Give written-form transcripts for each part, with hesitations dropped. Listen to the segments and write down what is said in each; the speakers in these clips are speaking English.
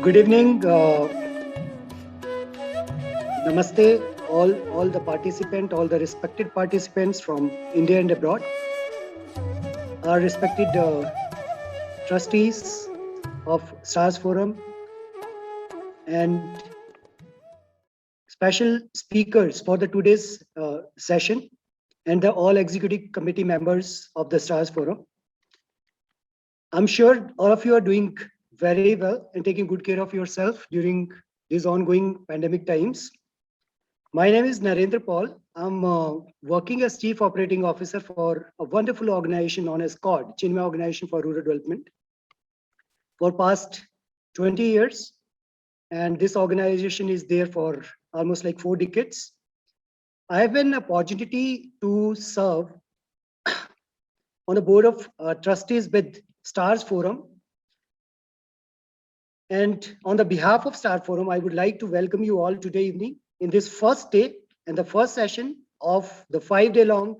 Good evening. Namaste, all the participants, all the respected participants from India and abroad, our respected trustees of STARS Forum, and special speakers for the today's session, and the all executive committee members of the STARS Forum. I'm sure all of you are doing very well and taking good care of yourself during these ongoing pandemic times. My name is Narendra Paul. I'm working as Chief Operating Officer for a wonderful organization known as CORD, Chinmay Organization for Rural Development, for past 20 years. And this organization is there for almost like 4 decades. I have an opportunity to serve on the board of trustees with STARS Forum. And on the behalf of STAR Forum, I would like to welcome you all today evening in this first day and the first session of the 5-day-long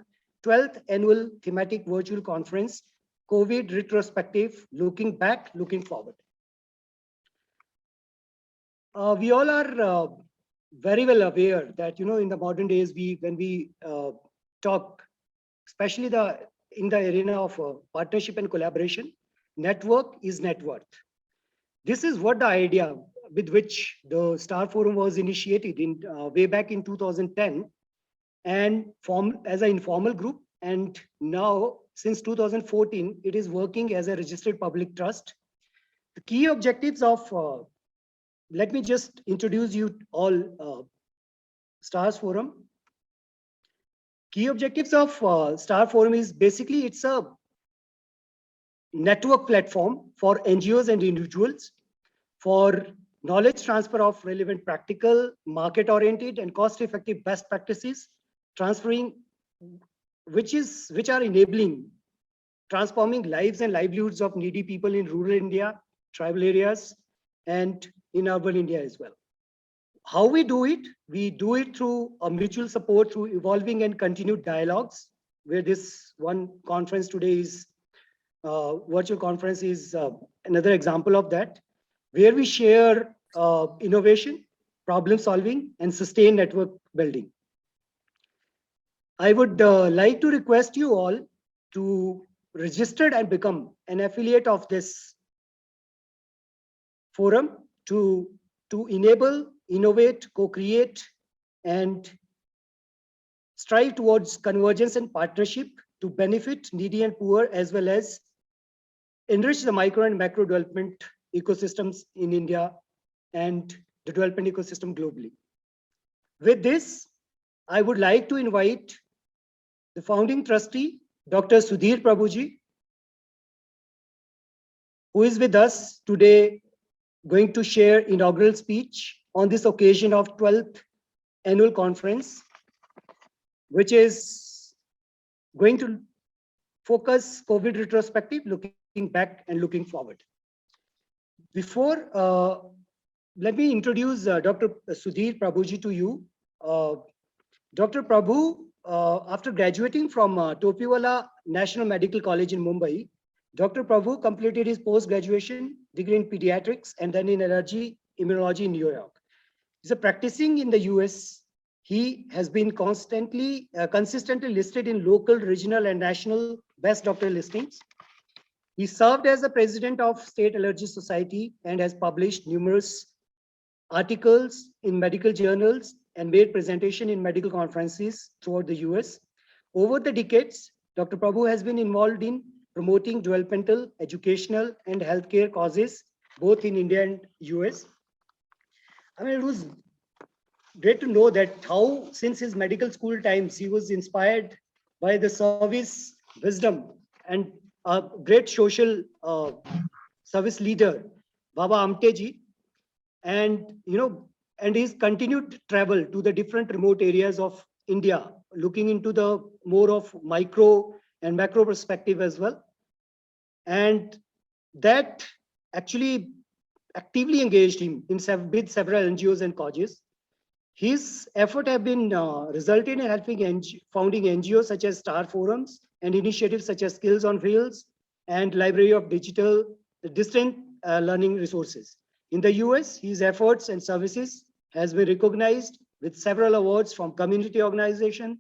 12th annual thematic virtual conference, COVID retrospective, looking back, looking forward. We all are very well aware that, in the modern days, when we talk, especially in the arena of partnership and collaboration, network is net worth. This is what the idea with which the STAR Forum was initiated in way back in 2010 and formed as an informal group. And now, since 2014, it is working as a registered public trust. The key objectives of, let me just introduce you all STARS Forum. Key objectives of STAR Forum is basically it's a network platform for NGOs and individuals for knowledge transfer of relevant practical, market-oriented, and cost-effective best practices, transferring which are enabling transforming lives and livelihoods of needy people in rural India, tribal areas, and in urban India as well. How we do it? We do it through a mutual support, through evolving and continued dialogues, where this one conference today is virtual conference is another example of that, where we share innovation, problem solving, and sustained network building. I would like to request you all to register and become an affiliate of this forum to enable, innovate, co-create, and strive towards convergence and partnership to benefit needy and poor, as well as enrich the micro and macro development ecosystems in India and the development ecosystem globally. With this, I would like to invite the founding trustee, Dr. Sudhir Prabhuji, who is with us today, going to share inaugural speech on this occasion of 12th annual conference, which is going to focus COVID retrospective, looking back and looking forward. Before, let me introduce Dr. Sudhir Prabhuji to you. Dr. Prabhu, after graduating from Topiwala National Medical College in Mumbai, Dr. Prabhu completed his post-graduation degree in pediatrics and then in allergy immunology in New York. He's practicing in the US. He has been consistently listed in local, regional, and national best doctor listings. He served as the president of State Allergy Society and has published numerous articles in medical journals and made presentation in medical conferences throughout the US. Over the decades, Dr. Prabhu has been involved in promoting developmental, educational, and healthcare causes, both in India and US. I mean, it was great to know that how, since his medical school times, he was inspired by the service, wisdom, and a great social service leader, Baba Amteji, and and his continued travel to the different remote areas of India, looking into the more of micro and macro perspective as well. And that actually actively engaged him in with several NGOs and causes. His effort have been resulted in helping founding NGOs such as STAR Forums and initiatives such as Skills on Wheels and Library of Digital Distant Learning Resources. In the US, his efforts and services has been recognized with several awards from community organizations,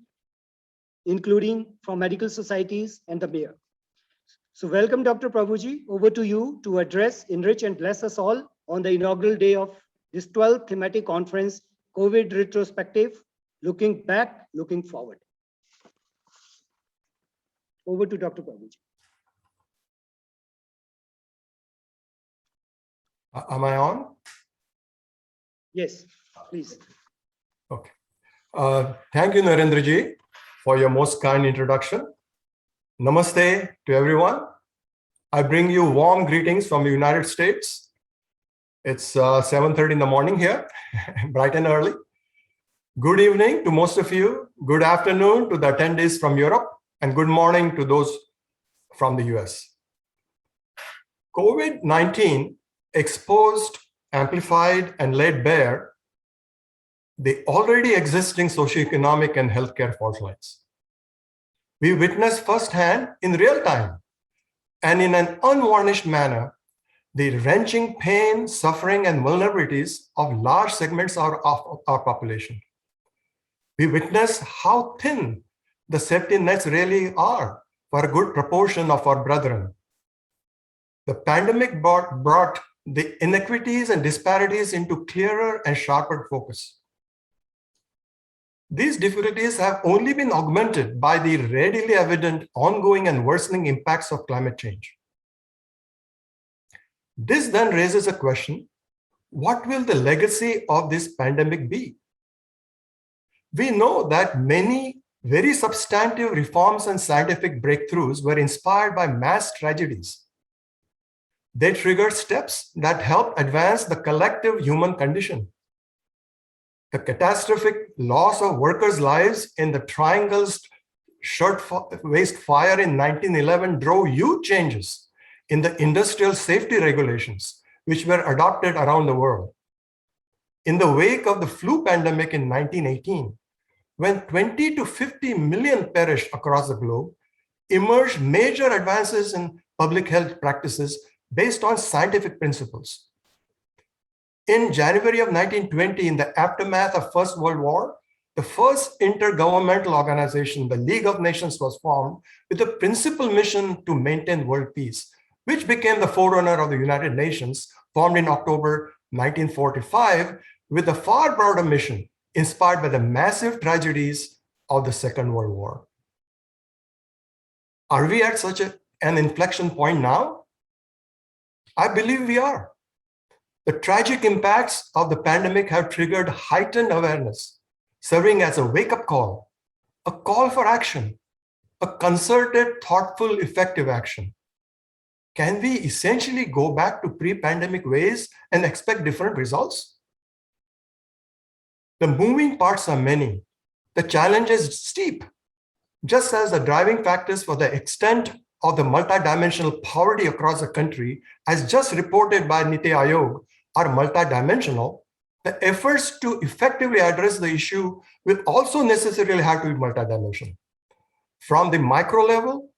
including from medical societies and the mayor. So welcome, Dr. Prabhuji. Over to you to address, enrich, and bless us all on the inaugural day of this 12th thematic conference, COVID retrospective, looking back, looking forward. Over to Dr. Prabhuji. Am I on? Yes, please. Okay. Thank you, Narendraji, for your most kind introduction. Namaste to everyone. I bring you warm greetings from the United States. It's 7:30 in the morning here, bright and early. Good evening to most of you. Good afternoon to the attendees from Europe, and good morning to those from the US. COVID-19 exposed, amplified, and laid bare the already existing socioeconomic and healthcare fault lines. We witnessed firsthand in real time and in an unvarnished manner the wrenching pain, suffering, and vulnerabilities of large segments of our population. We witnessed how thin the safety nets really are for a good proportion of our brethren. The pandemic brought the inequities and disparities into clearer and sharper focus. These difficulties have only been augmented by the readily evident ongoing and worsening impacts of climate change. This then raises a question: what will the legacy of this pandemic be? We know that many very substantive reforms and scientific breakthroughs were inspired by mass tragedies. They triggered steps that helped advance the collective human condition. The catastrophic loss of workers' lives in the Triangle's shirtwaist fire in 1911 drove huge changes in the industrial safety regulations, which were adopted around the world. In the wake of the flu pandemic in 1918, when 20 to 50 million perished across the globe, emerged major advances in public health practices based on scientific principles. In January of 1920, in the aftermath of First World War, the first intergovernmental organization, the League of Nations, was formed with a principal mission to maintain world peace, which became the forerunner of the United Nations, formed in October 1945, with a far broader mission inspired by the massive tragedies of the Second World War. Are we at such an inflection point now? I believe we are. The tragic impacts of the pandemic have triggered heightened awareness, serving as a wake-up call, a call for action, a concerted, thoughtful, effective action. Can we essentially go back to pre-pandemic ways and expect different results? The moving parts are many. The challenge is steep, just as the driving factors for the extent of the multidimensional poverty across the country, as just reported by Niti Aayog, are multidimensional. The efforts to effectively address the issue will also necessarily have to be multidimensional. From the micro level,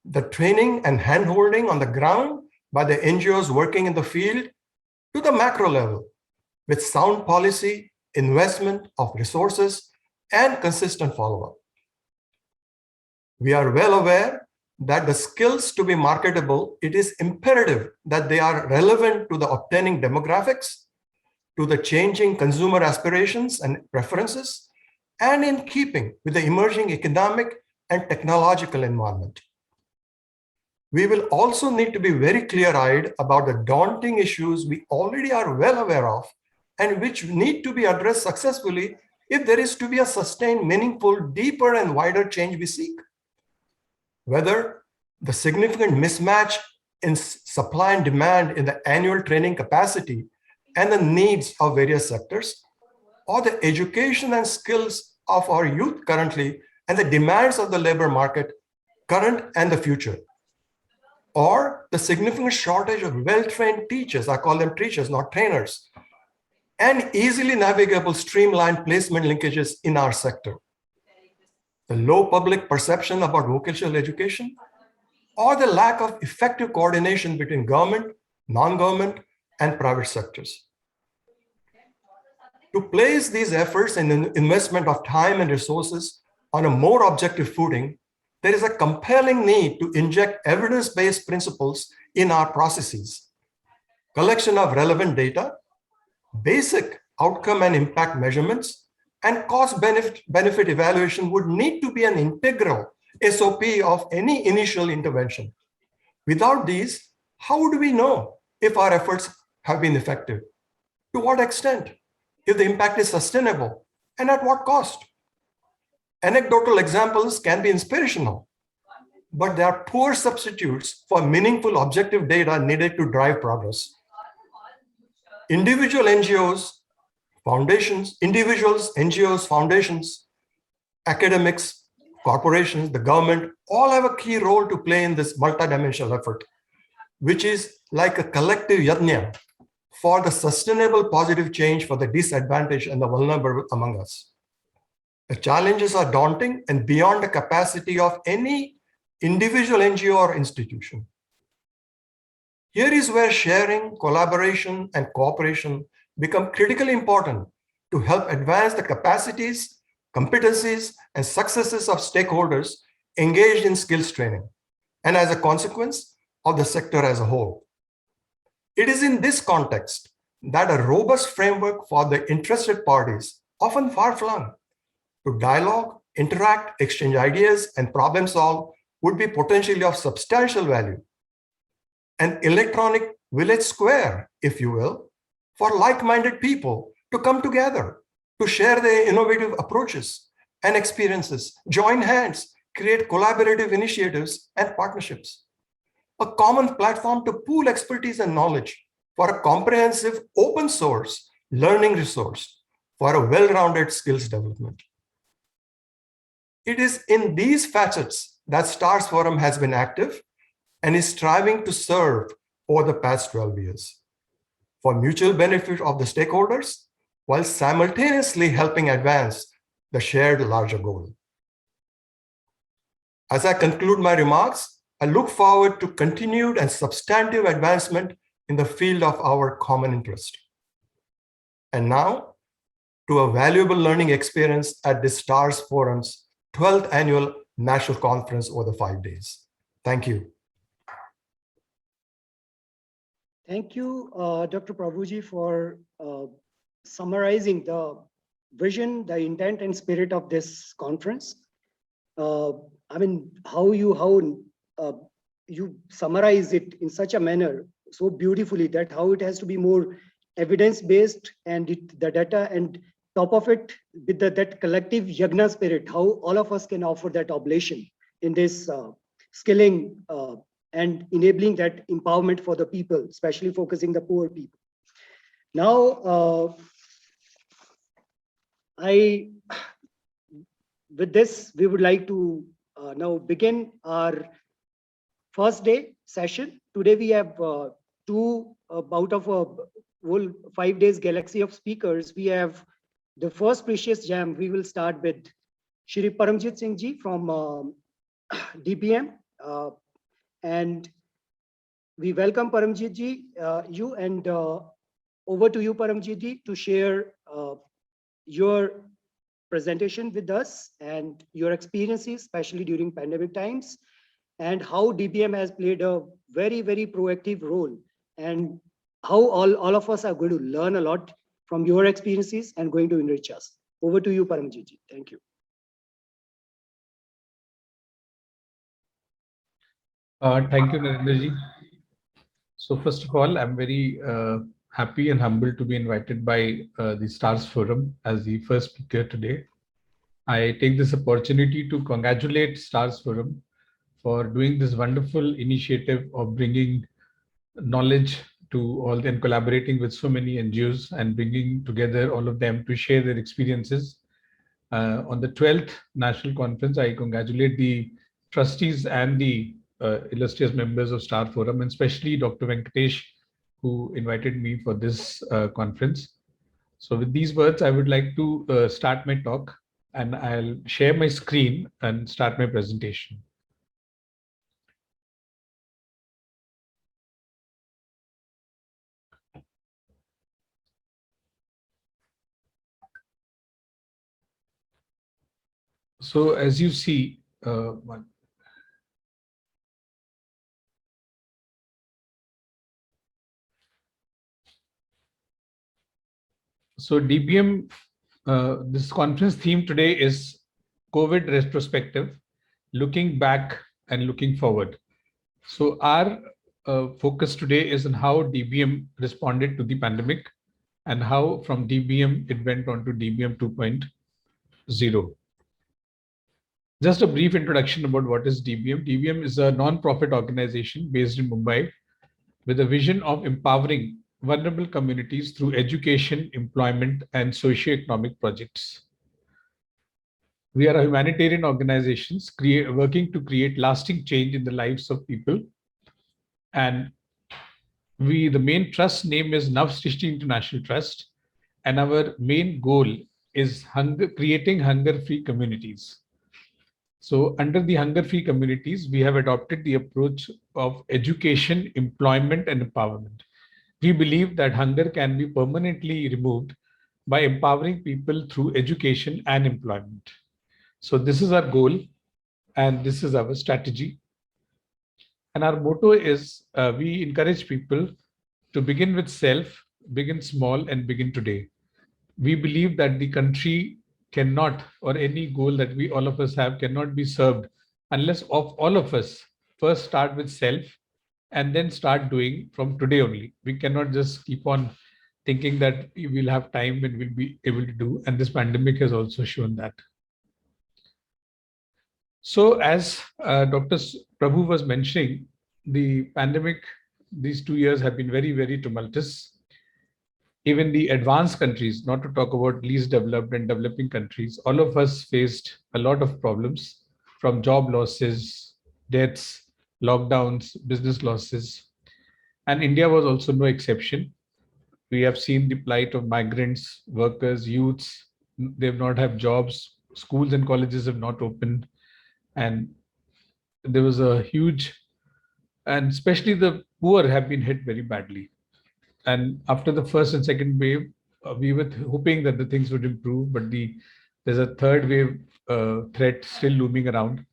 the training and handholding on the ground by the NGOs working in the field, to the macro level, with sound policy, investment of resources, and consistent follow-up. We are well aware that the skills to be marketable, it is imperative that they are relevant to the obtaining demographics, to the changing consumer aspirations and preferences, and in keeping with the emerging economic and technological environment. We will also need to be very clear-eyed about the daunting issues we already are well aware of and which need to be addressed successfully if there is to be a sustained, meaningful, deeper, and wider change we seek. Whether the significant mismatch in supply and demand in the annual training capacity and the needs of various sectors, or the education and skills of our youth currently and the demands of the labor market, current and the future, or the significant shortage of well-trained teachers, I call them teachers, not trainers, and easily navigable streamlined placement linkages in our sector. The low public perception about vocational education, or the lack of effective coordination between government, non-government, and private sectors. To place these efforts and investment of time and resources on a more objective footing, there is a compelling need to inject evidence-based principles in our processes. Collection of relevant data, basic outcome and impact measurements, and cost-benefit evaluation would need to be an integral SOP of any initial intervention. Without these, how would we know if our efforts have been effective? To what extent? If the impact is sustainable, and at what cost? Anecdotal examples can be inspirational, but they are poor substitutes for meaningful objective data needed to drive progress. Individuals, NGOs, foundations, academics, corporations, the government, all have a key role to play in this multidimensional effort, which is like a collective yajna for the sustainable positive change for the disadvantaged and the vulnerable among us. The challenges are daunting and beyond the capacity of any individual NGO or institution. Here is where sharing, collaboration, and cooperation become critically important to help advance the capacities, competencies, and successes of stakeholders engaged in skills training, and as a consequence of the sector as a whole. It is in this context that a robust framework for the interested parties, often far-flung, to dialogue, interact, exchange ideas, and problem solve would be potentially of substantial value. An electronic village square, if you will, for like-minded people to come together, to share their innovative approaches and experiences, join hands, create collaborative initiatives and partnerships. A common platform to pool expertise and knowledge for a comprehensive open source learning resource for a well-rounded skills development. It is in these facets that STARS Forum has been active and is striving to serve over the past 12 years for mutual benefit of the stakeholders while simultaneously helping advance the shared larger goal. As I conclude my remarks, I look forward to continued and substantive advancement in the field of our common interest. And now, to a valuable learning experience at the STARS Forum's 12th Annual National Conference over the 5 days. Thank you. Thank you, Dr. Prabhuji, for summarizing the vision, the intent, and spirit of this conference. I mean, how you summarize it in such a manner so beautifully that how it has to be more evidence-based and the data, and top of it with that collective yagna spirit, how all of us can offer that oblation in this skilling and enabling that empowerment for the people, especially focusing the poor people. Now, with this, we would like to now begin our first day session. Today we have two out of a whole 5 days galaxy of speakers. We have the first precious gem. We will start with Shri Paramjit Singh Ji from DBM. And we welcome Paramjit Ji, you, and over to you, Paramjit Ji, to share your presentation with us and your experiences, especially during pandemic times, and how DBM has played a very, very proactive role, and how all of us are going to learn a lot from your experiences and going to enrich us. Over to you, Paramjit Ji. Thank you. Thank you, Narendra Ji. So first of all, I'm very happy and humbled to be invited by the STARS Forum as the first speaker today. I take this opportunity to congratulate STARS Forum for doing this wonderful initiative of bringing knowledge to all and collaborating with so many NGOs and bringing together all of them to share their experiences. On the 12th National Conference, I congratulate the trustees and the illustrious members of STAR Forum, and especially Dr. Venkatesh, who invited me for this conference. So with these words, I would like to start my talk, and I'll share my screen and start my presentation. So as you see, so DBM, this conference theme today is COVID retrospective, looking back and looking forward. So our focus today is on how DBM responded to the pandemic and how from DBM it went on to DBM 2.0. Just a brief introduction about what is DBM. DBM is a non-profit organization based in Mumbai with a vision of empowering vulnerable communities through education, employment, and socio-economic projects. We are a humanitarian organization working to create lasting change in the lives of people. And the main trust name is Nav Srishti International Trust. And our main goal is creating hunger-free communities. So under the hunger-free communities, we have adopted the approach of education, employment, and empowerment. We believe that hunger can be permanently removed by empowering people through education and employment. So this is our goal, and this is our strategy. And our motto is we encourage people to begin with self, begin small, and begin today. We believe that the country cannot, or any goal that all of us have cannot be served unless all of us first start with self and then start doing from today only. We cannot just keep on thinking that we will have time and we'll be able to do. And this pandemic has also shown that. So as Dr. Prabhu was mentioning, the pandemic, these 2 years have been very, very tumultuous. Even the advanced countries, not to talk about least developed and developing countries, all of us faced a lot of problems, from job losses, deaths, lockdowns, business losses. And India was also no exception. We have seen the plight of migrants, workers, youths. They have not had jobs. Schools and colleges have not opened. And there was a huge, and especially the poor have been hit very badly. And after the first and second wave, we were hoping that the things would improve, but there's a third wave threat still looming around,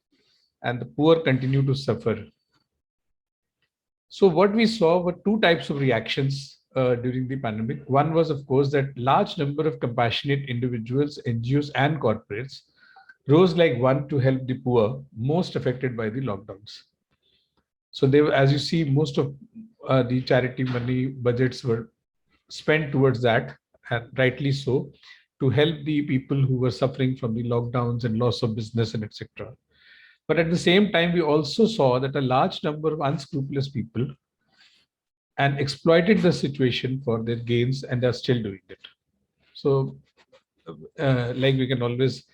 and the poor continue to suffer. So what we saw were two types of reactions during the pandemic. One was, of course, that large number of compassionate individuals, NGOs, and corporates rose like one to help the poor most affected by the lockdowns. So they were, as you see, most of the charity money budgets were spent towards that, and rightly so, to help the people who were suffering from the lockdowns and loss of business and etc. But at the same time, we also saw that a large number of unscrupulous people and exploited the situation for their gains, and are still doing it. So like we can always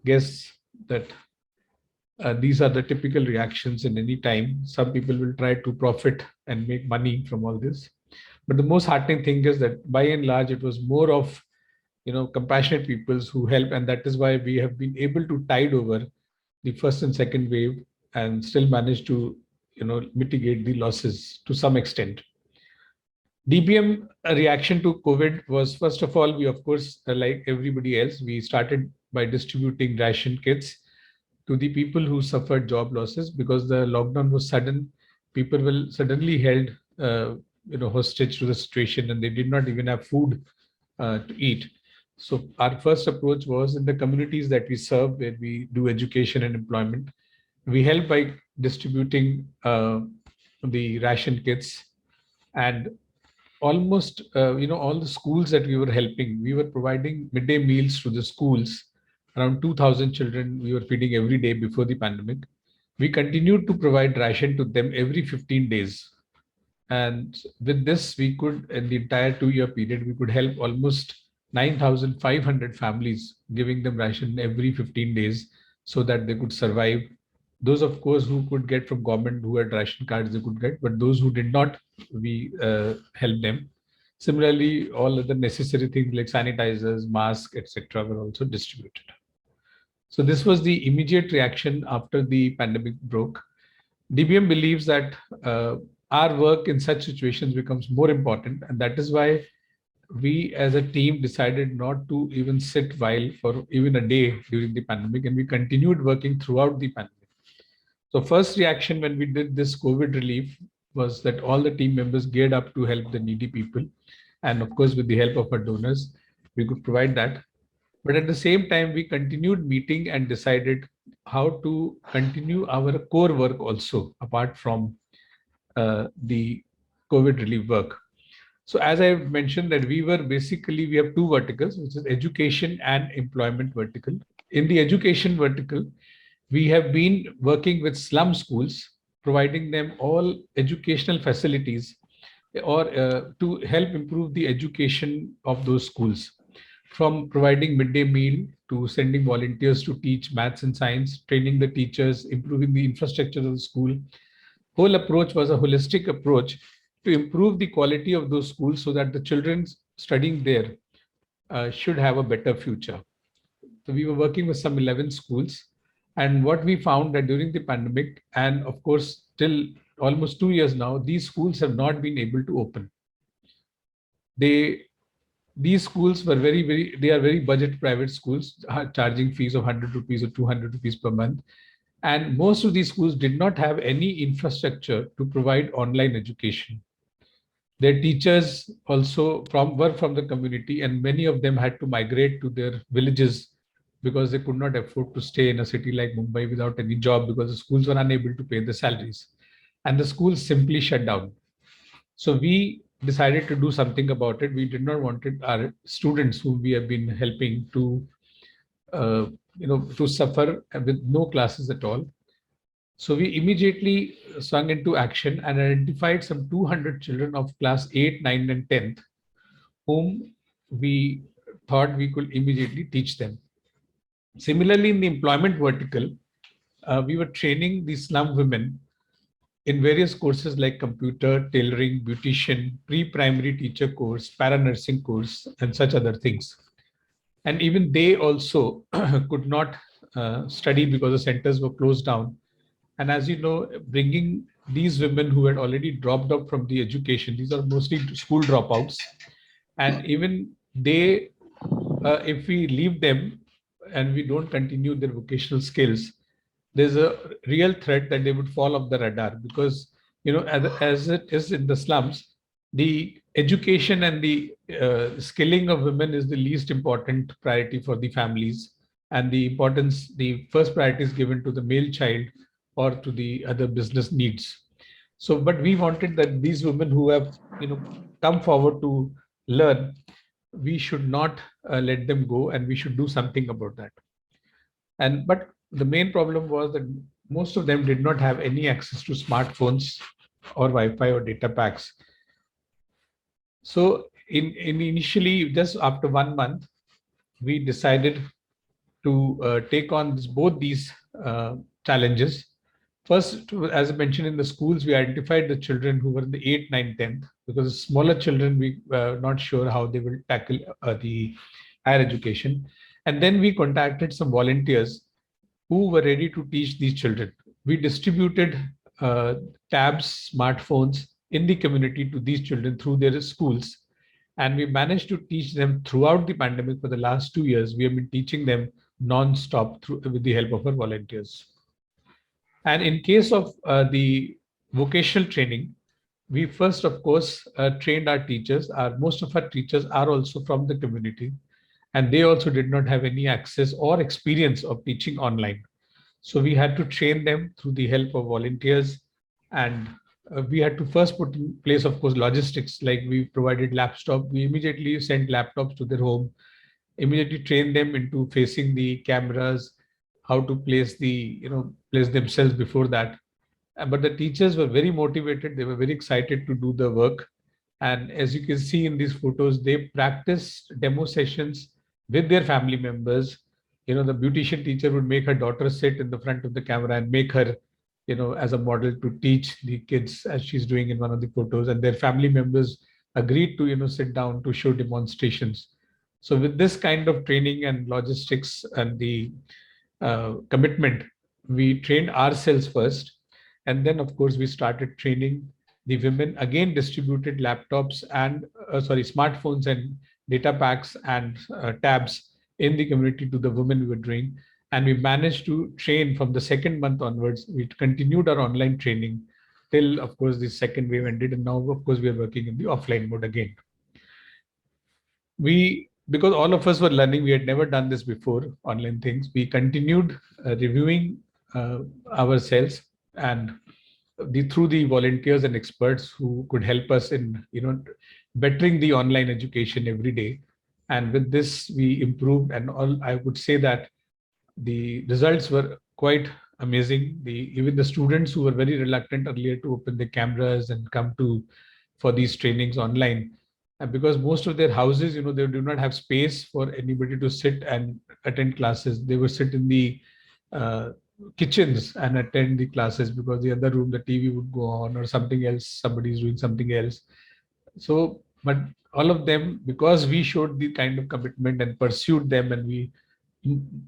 guess that these are the typical reactions in any time. Some people will try to profit and make money from all this. But the most heartening thing is that by and large, it was more of compassionate peoples who help. And that is why we have been able to tide over the first and second wave and still manage to mitigate the losses to some extent. DBM reaction to COVID was, first of all, we of course, like everybody else, we started by distributing ration kits to the people who suffered job losses, because the lockdown was sudden. People were suddenly held hostage to the situation, and they did not even have food to eat. So our first approach was in the communities that we serve, where we do education and employment. We help by distributing the ration kits, and almost all the schools that we were helping, we were providing midday meals to the schools. Around 2,000 children we were feeding every day before the pandemic. We continued to provide ration to them every 15 days. And with this, we could, in the entire 2-year period, we could help almost 9,500 families, giving them ration every 15 days so that they could survive. Those, of course, who could get from government, who had ration cards, they could get, but those who did not, we helped them. Similarly, all other necessary things like sanitizers, masks, etc., were also distributed. So this was the immediate reaction after the pandemic broke. DBM believes that our work in such situations becomes more important, and that is why we as a team decided not to even sit while for even a day during the pandemic, and we continued working throughout the pandemic. So first reaction when we did this COVID relief was that all the team members geared up to help the needy people. And of course, with the help of our donors, we could provide that. But at the same time, we continued meeting and decided how to continue our core work also, apart from the COVID relief work. So as I mentioned that we have two verticals, which is education and employment vertical. In the education vertical, we have been working with slum schools, providing them all educational facilities or to help improve the education of those schools, from providing midday meal to sending volunteers to teach maths and science, training the teachers, improving the infrastructure of the school. Whole approach was a holistic approach to improve the quality of those schools so that the children studying there should have a better future. So we were working with some 11 schools. And what we found that during the pandemic, and of course, till almost 2 years now, these schools have not been able to open. These schools were they are very budget private schools, charging fees of 100 rupees or 200 rupees per month. And most of these schools did not have any infrastructure to provide online education. Their teachers also were from the community, and many of them had to migrate to their villages because they could not afford to stay in a city like Mumbai without any job, because the schools were unable to pay the salaries. And the schools simply shut down. So we decided to do something about it. We did not want our students whom we have been helping to suffer with no classes at all. So we immediately swung into action and identified some 200 children of class 8, 9, and 10th, whom we thought we could immediately teach them. Similarly, in the employment vertical, we were training the slum women in various courses like computer, tailoring, beautician, pre-primary teacher course, para-nursing course, and such other things. And even they also could not study because the centers were closed down. And as you know, bringing these women who had already dropped out from the education, these are mostly school dropouts. And even they, if we leave them and we don't continue their vocational skills, there's a real threat that they would fall off the radar, because, as it is in the slums, the education and the skilling of women is the least important priority for the families. And the first priority is given to the male child or to the other business needs. So, but we wanted that these women who have, come forward to learn, we should not let them go, and we should do something about that. But the main problem was that most of them did not have any access to smartphones or Wi-Fi or data packs. So initially, just after 1 month, we decided to take on both these challenges. First, as I mentioned, in the schools, we identified the children who were in the 8, 9, 10th, because smaller children, we were not sure how they will tackle the higher education. And then we contacted some volunteers who were ready to teach these children. We distributed tabs, smartphones in the community to these children through their schools. And we managed to teach them throughout the pandemic. For the last 2 years, we have been teaching them non-stop with the help of our volunteers. And in case of the vocational training, we first, of course, trained our teachers. Most of our teachers are also from the community, and they also did not have any access or experience of teaching online. So we had to train them through the help of volunteers. And we had to first put in place, of course, logistics, like we provided laptops. We immediately sent laptops to their home, immediately trained them into facing the cameras, how to place themselves before that. But the teachers were very motivated. They were very excited to do the work. And as you can see in these photos, they practiced demo sessions with their family members. The beautician teacher would make her daughter sit in the front of the camera and make her, as a model to teach the kids, as she's doing in one of the photos. And their family members agreed to, sit down to show demonstrations. So with this kind of training and logistics and the commitment, we trained ourselves first. And then, of course, we started training the women again distributed laptops and smartphones and data packs and tabs in the community to the women we were doing. And we managed to train from the second month onwards. We continued our online training till, of course, the second wave ended. And now, of course, we are working in the offline mode again. Because all of us were learning, we had never done this before, online things. We continued reviewing ourselves and through the volunteers and experts who could help us in bettering the online education every day. And with this, we improved, and I would say that the results were quite amazing. Even the students who were very reluctant earlier to open their cameras and come for these trainings online, because most of their houses, they do not have space for anybody to sit and attend classes. They would sit in the kitchens and attend the classes, because the other room, the TV would go on or something else, somebody is doing something else. So, but all of them, because we showed the kind of commitment and pursued them, and we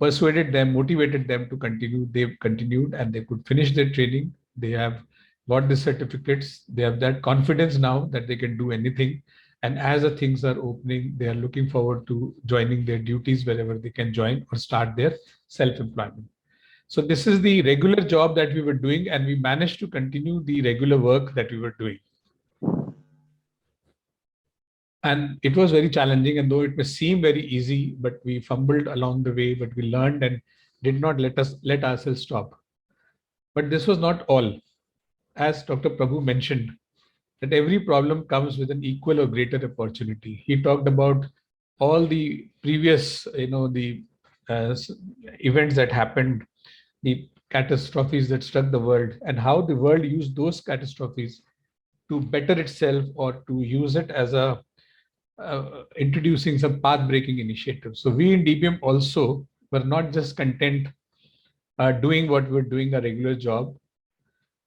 persuaded them, motivated them to continue, they've continued and they could finish their training. They have got the certificates. They have that confidence now that they can do anything. And as the things are opening, they are looking forward to joining their duties wherever they can join or start their self-employment. So this is the regular job that we were doing, and we managed to continue the regular work that we were doing. And it was very challenging, and though it may seem very easy, but we fumbled along the way, but we learned and did not let ourselves stop. But this was not all. As Dr. Prabhu mentioned, that every problem comes with an equal or greater opportunity. He talked about all the previous, the events that happened, the catastrophes that struck the world, and how the world used those catastrophes to better itself or to use it as a introducing some path-breaking initiatives. So we in DBM also were not just content doing what we're doing a regular job,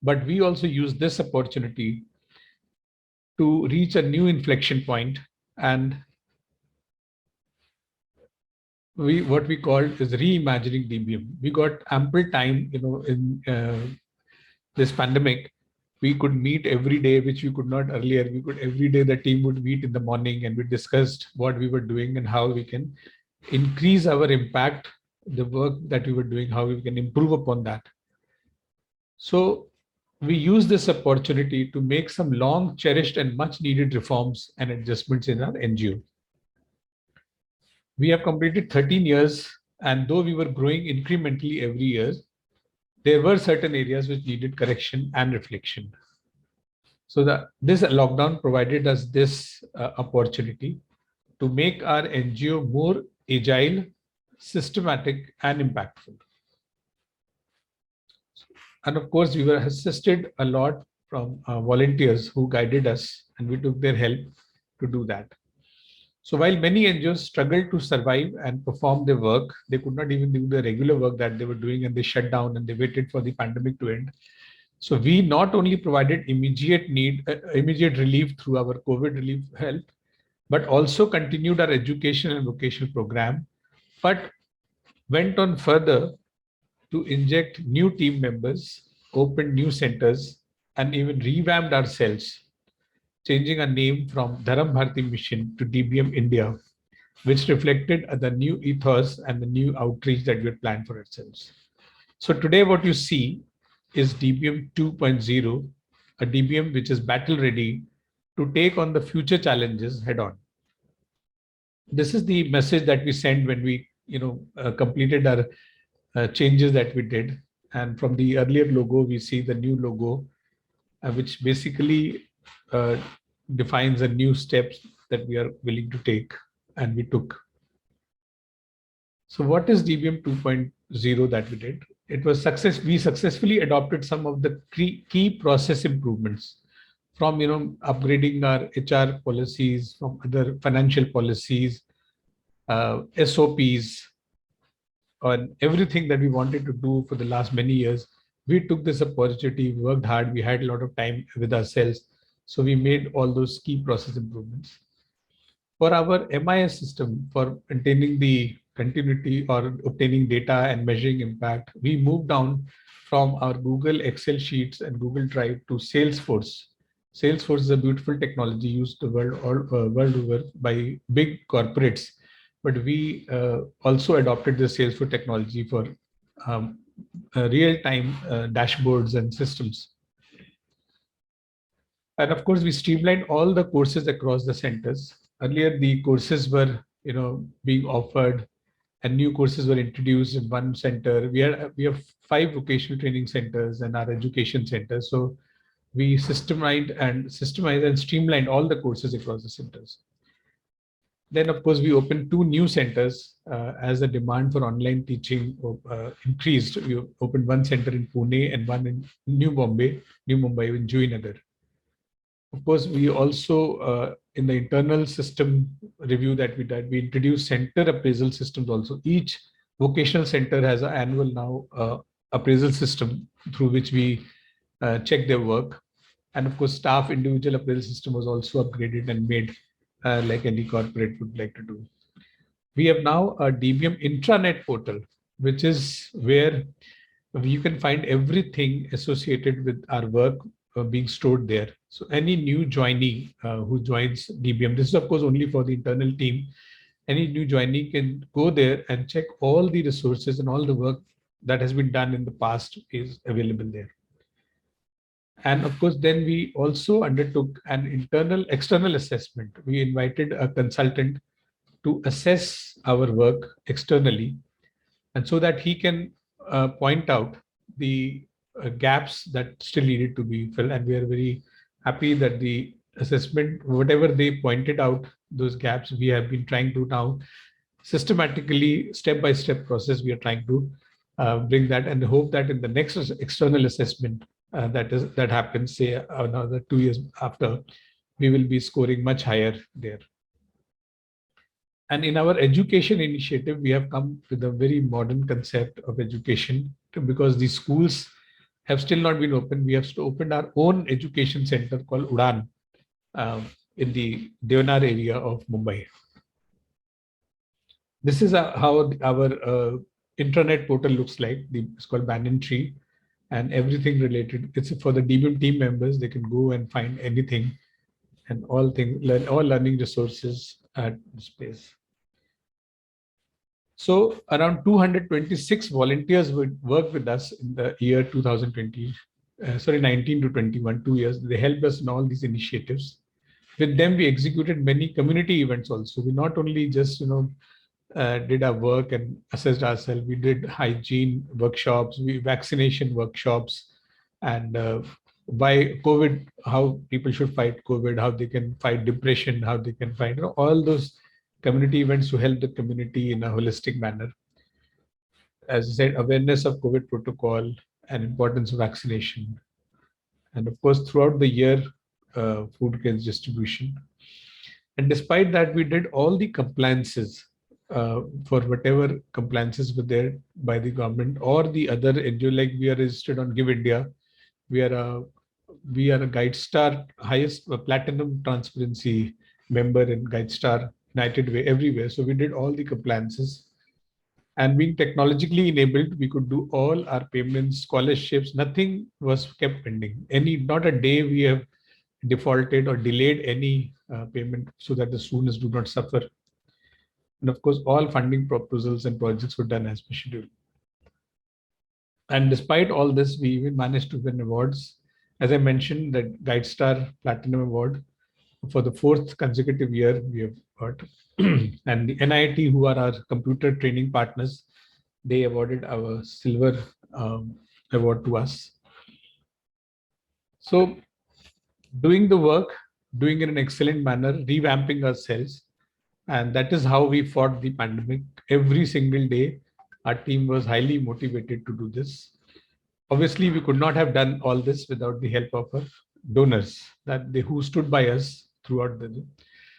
but we also used this opportunity to reach a new inflection point, and what we called is reimagining DBM. We got ample time, in this pandemic. We could meet every day, which we could not earlier. Every day the team would meet in the morning, and we discussed what we were doing and how we can increase our impact, the work that we were doing, how we can improve upon that. So we use this opportunity to make some long cherished and much needed reforms and adjustments in our NGO. We have completed 13 years, and though we were growing incrementally every year, there were certain areas which needed correction and reflection. So this lockdown provided us this opportunity to make our NGO more agile, systematic, and impactful. And of course, we were assisted a lot from volunteers who guided us, and we took their help to do that. So while many NGOs struggled to survive and perform their work, they could not even do the regular work that they were doing, and they shut down and they waited for the pandemic to end. So we not only provided immediate relief through our COVID relief help, but also continued our education and vocational program, but went on further to inject new team members, opened new centers, and even revamped ourselves, changing our name from Dharam Bharati Mission to DBM India, which reflected the new ethos and the new outreach that we had planned for ourselves. So today what you see is DBM 2.0, a DBM which is battle ready to take on the future challenges head on. This is the message that we sent when we completed our changes that we did. And from the earlier logo, we see the new logo, which basically defines the new steps that we are willing to take, and we took. So what is DBM 2.0 that we did? It was we successfully adopted some of the key process improvements, from upgrading our HR policies, from other financial policies, SOPs, on everything that we wanted to do for the last many years. We took this opportunity, we worked hard, we had a lot of time with ourselves. So we made all those key process improvements. For our MIS system, for maintaining the continuity or obtaining data and measuring impact, we moved down from our Google Excel sheets and Google Drive to Salesforce. Salesforce is a beautiful technology used the world over by big corporates, but we also adopted the Salesforce technology for real-time dashboards and systems. And of course, we streamlined all the courses across the centers. Earlier, the courses were, being offered, and new courses were introduced in one center. We have 5 vocational training centers and our education centers. So we systemized and streamlined all the courses across the centers. Then, of course, we opened 2 new centers as the demand for online teaching increased. We opened one center in Pune and one in New Mumbai in Juinagar. Of course, we also, in the internal system review that we did, we introduced center appraisal systems also. Each vocational center has an annual now appraisal system through which we check their work. And of course, staff individual appraisal system was also upgraded and made like any corporate would like to do. We have now a DBM intranet portal, which is where you can find everything associated with our work being stored there. So any new joinee who joins DBM, this is of course only for the internal team. Any new joinee can go there and check all the resources and all the work that has been done in the past is available there. And of course, then we also undertook an external assessment. We invited a consultant to assess our work externally, and so that he can point out the gaps that still needed to be filled. And we are very happy that the assessment, whatever they pointed out, those gaps, we have been trying to now systematically, step-by-step process, we are trying to bring that, and hope that in the next external assessment that happens, say another 2 years after, we will be scoring much higher there. And in our education initiative, we have come with a very modern concept of education, because the schools have still not been opened. We have opened our own education center called Udaan in the Deonar area of Mumbai. This is how our intranet portal looks like. It's called Banyan Tree, and everything related. It's for the DBM team members. They can go and find anything and all learning resources at this place. So around 226 volunteers would work with us in the year 19 to 21, 2 years. They helped us in all these initiatives. With them, we executed many community events also. We not only just, did our work and assessed ourselves, we did hygiene workshops, vaccination workshops, and by COVID, how people should fight COVID, how they can fight depression, how they can fight, all those community events to help the community in a holistic manner. As I said, awareness of COVID protocol and importance of vaccination. And of course, throughout the year, food kits distribution. And despite that, we did all the compliances for whatever compliances were there by the government or the other NGO, like we are registered on Give India. We are a GuideStar highest platinum transparency member in GuideStar United Way everywhere. So we did all the compliances, and being technologically enabled, we could do all our payments, scholarships, nothing was kept pending. Not a day we have defaulted or delayed any payment, so that the students do not suffer. And of course, all funding proposals and projects were done as per schedule. And despite all this, we even managed to win awards. As I mentioned, the GuideStar Platinum Award for the 4th consecutive year we have got. And the NIT, who are our computer training partners, they awarded our silver award to us. So doing the work, doing it in an excellent manner, revamping ourselves. And that is how we fought the pandemic. Every single day, our team was highly motivated to do this. Obviously, we could not have done all this without the help of our donors who stood by us throughout the day.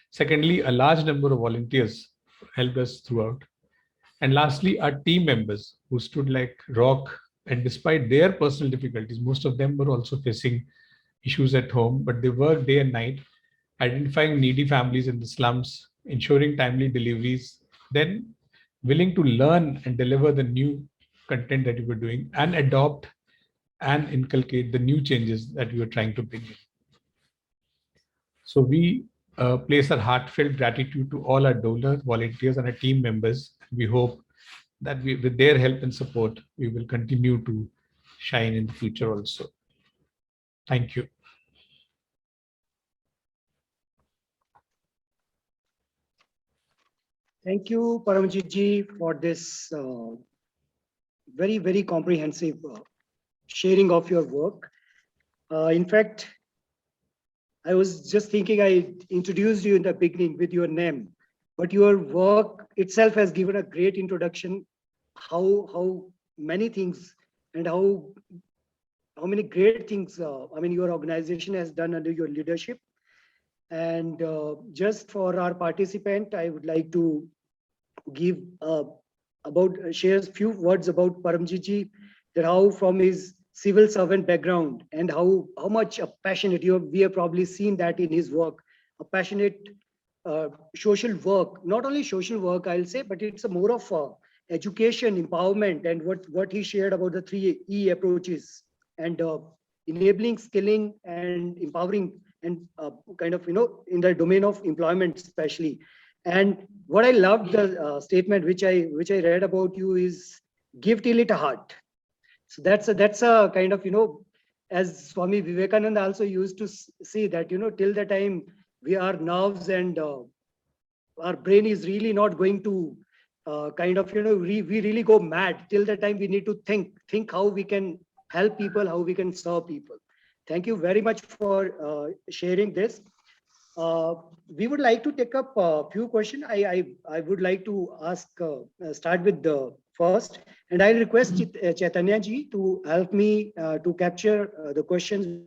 Secondly, a large number of volunteers helped us throughout. And lastly, our team members who stood like rock, and despite their personal difficulties, most of them were also facing issues at home, but they worked day and night, identifying needy families in the slums, ensuring timely deliveries, then willing to learn and deliver the new content that you were doing and adopt and inculcate the new changes that we were trying to bring in. So we place our heartfelt gratitude to all our donors, volunteers, and our team members. We hope that with their help and support, we will continue to shine in the future also. Thank you. Thank you, Paramjit ji, for this very, very comprehensive sharing of your work. In fact, I was just thinking I introduced you in the beginning with your name, but your work itself has given a great introduction, how many things and how many great things, your organization has done under your leadership. And just for our participant, I would like to give share a few words about Paramjit ji, that how from his civil servant background and how much a passionate, we have probably seen that in his work, a passionate social work, not only social work, I'll say, but it's a more of education, empowerment, and what he shared about the 3 E approaches, and enabling, skilling, and empowering, and in the domain of employment especially. And what I loved, the statement which I read about you is give till it a heart. So that's a kind of, as Swami Vivekananda also used to say that, till the time we are nerves and our brain is really not going to we really go mad, till the time we need to think how we can help people, how we can serve people. Thank you very much for sharing this. We would like to take up a few questions. I would like to ask, start with the first, and I request Chaitanya ji to help me to capture the questions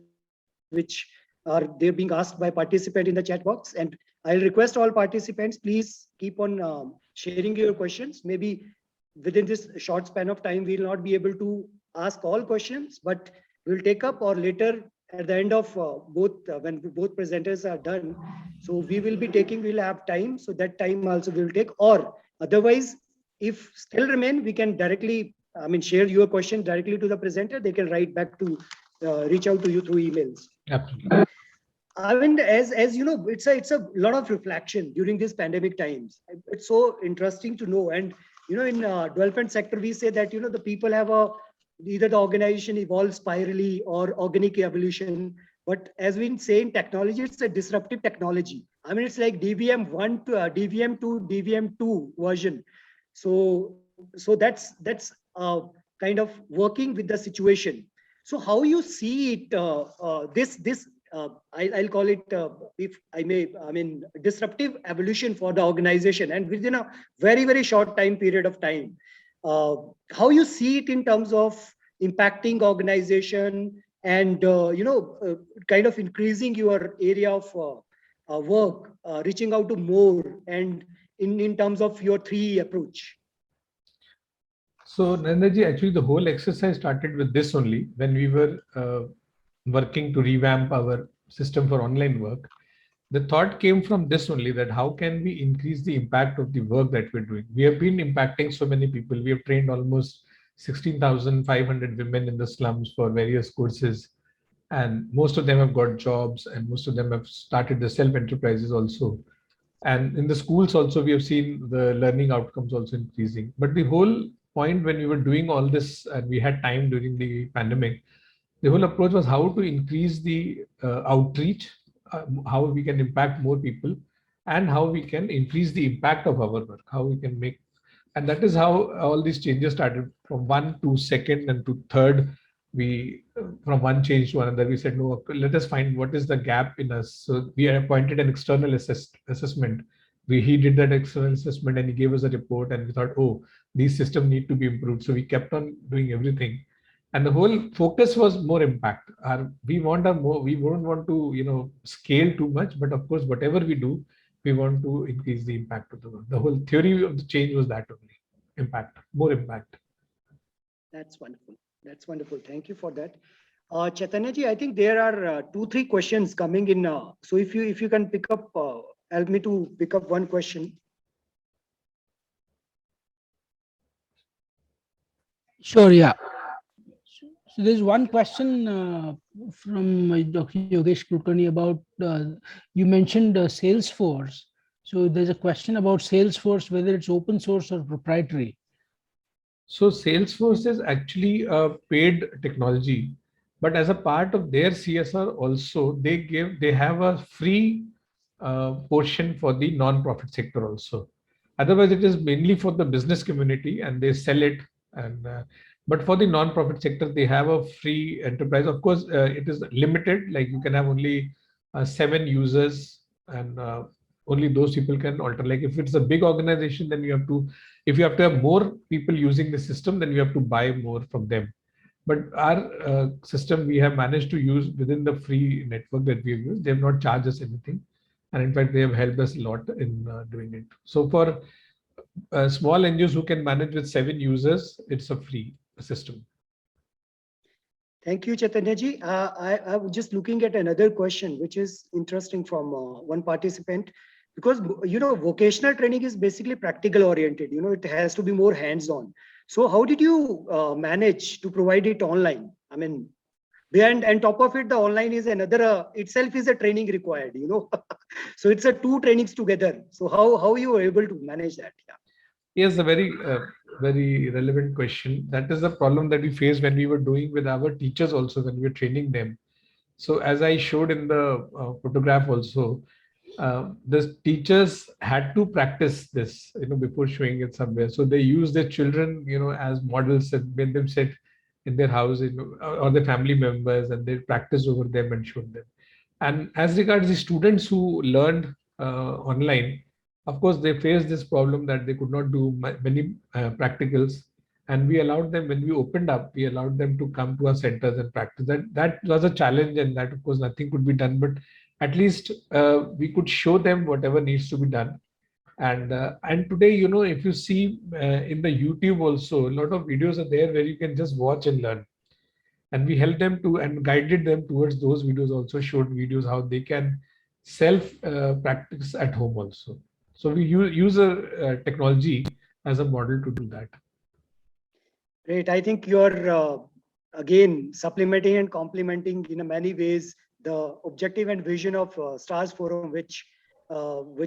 which are they're being asked by participant in the chat box. And I'll request all participants, please keep on sharing your questions. Maybe within this short span of time, we'll not be able to ask all questions, but we'll take up, or later at the end of when both presenters are done. So we'll have time. So that time also we'll take, or otherwise, if still remain, we can directly, share your question directly to the presenter. They can write back to, reach out to you through emails. Absolutely. As you know, it's a lot of reflection during these pandemic times. It's so interesting to know. And, in development sector, we say that, the people have either the organization evolves spirally or organic evolution. But as we say in technology, it's a disruptive technology. It's like DVM 1 to DVM 2, DVM 2 version. So that's kind of working with the situation. So how you see it, I'll call it, if I may, disruptive evolution for the organization, and within a very, very short time period of time, how you see it in terms of impacting organization and, kind of increasing your area of work, reaching out to more, and in terms of your 3 approach. So Narendraji, actually the whole exercise started with this only, when we were working to revamp our system for online work. The thought came from this only, that how can we increase the impact of the work that we're doing? We have been impacting so many people. We have trained almost 16,500 women in the slums for various courses, and most of them have got jobs, and most of them have started the self-enterprises also. And in the schools also, we have seen the learning outcomes also increasing. But the whole point when we were doing all this, and we had time during the pandemic, the whole approach was how to increase the outreach, how we can impact more people, and how we can increase the impact of our work, how we can make. And that is how all these changes started, from 1 to 2nd and to 3rd. We, from one change to another, we said, no, let us find what is the gap in us. So we appointed an external assessment. He did that external assessment and he gave us a report, and we thought, oh, these systems need to be improved. So we kept on doing everything. And the whole focus was more impact. We won't want to, scale too much, but of course, whatever we do, we want to increase the impact of the work. The whole theory of the change was that only, impact, more impact. That's wonderful. That's wonderful. Thank you for that. Chaitanya ji, I think there are 2-3 questions coming in. So if you can pick up, help me to pick up one question. Sure, yeah. So there's one question from Dr. Yogesh Kulkarni about, you mentioned Salesforce. So there's a question about Salesforce, whether it's open source or proprietary. So Salesforce is actually a paid technology, but as a part of their CSR also, they have a free portion for the non-profit sector also. Otherwise, it is mainly for the business community and they sell it. And but for the non-profit sector, they have a free enterprise. Of course, it is limited. Like you can have only 7 users, and only those people can alter. Like if it's a big organization, then you have to. If you have to have more people using the system, then you have to buy more from them. But our system, we have managed to use within the free network that we have used. They have not charged us anything. And in fact, they have helped us a lot in doing it. So for small NGOs who can manage with 7 users, it's a free system. Thank you, Chaitanya ji. I was just looking at another question, which is interesting from one participant, because vocational training is basically practical oriented. It has to be more hands-on. So how did you manage to provide it online? I mean, and top of it, the online is another itself is a training required. So it's a 2 trainings together. So how you were able to manage that? Yeah. Yes, a very relevant question. That is the problem that we faced when we were doing with our teachers also, when we were training them. So as I showed in the photograph also, the teachers had to practice this, before showing it somewhere. So they use their children, as models and made them sit in their house, or their family members, and they practice over them and showed them. And as regards the students who learned online, of course, they faced this problem that they could not do many practicals. And we allowed them, when we opened up, we allowed them to come to our centers and practice. That was a challenge, and that, of course, nothing could be done. But at least we could show them whatever needs to be done. And today, if you see in the YouTube also, a lot of videos are there where you can just watch and learn. And we helped them to and guided them towards those videos, also showed videos how they can self practice at home also. So we use a technology as a model to do that. Great. I think you're again supplementing and complementing in many ways the objective and vision of STARS Forum, which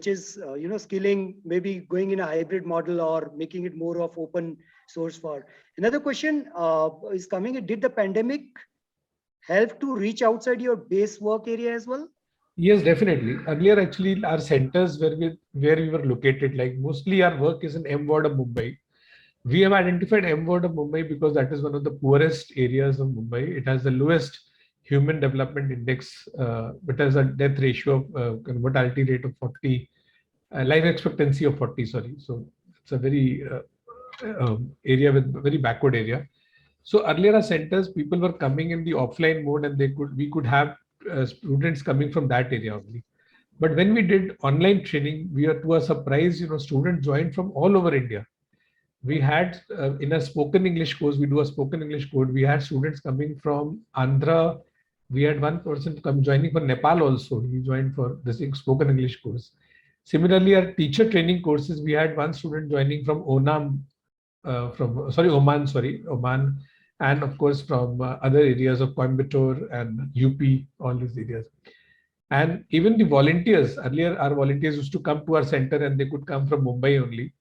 is skilling, maybe going in a hybrid model or making it more of open source for. Another question is coming. Did the pandemic help to reach outside your base work area as well? Yes, definitely. Earlier, actually, our centers where we were located, like mostly our work is in M Ward of Mumbai. We have identified M Ward of Mumbai because that is one of the poorest areas of Mumbai. It has the lowest human development index. It has a death ratio of mortality rate of 40, life expectancy of 40. Sorry, so it's a very area with very backward area. So earlier our centers, people were coming in the offline mode, and we could have students coming from that area only. But when we did online training, we are to our surprise, students joined from all over India. We had in a spoken English course, we do a spoken English course. We had students coming from Andhra. We had one person joining from Nepal also. He joined for this spoken English course. Similarly, our teacher training courses, we had one student joining from Oman, Oman, and of course from other areas of Coimbatore and UP, all these areas. And even the volunteers, earlier our volunteers used to come to our center and they could come from Mumbai only.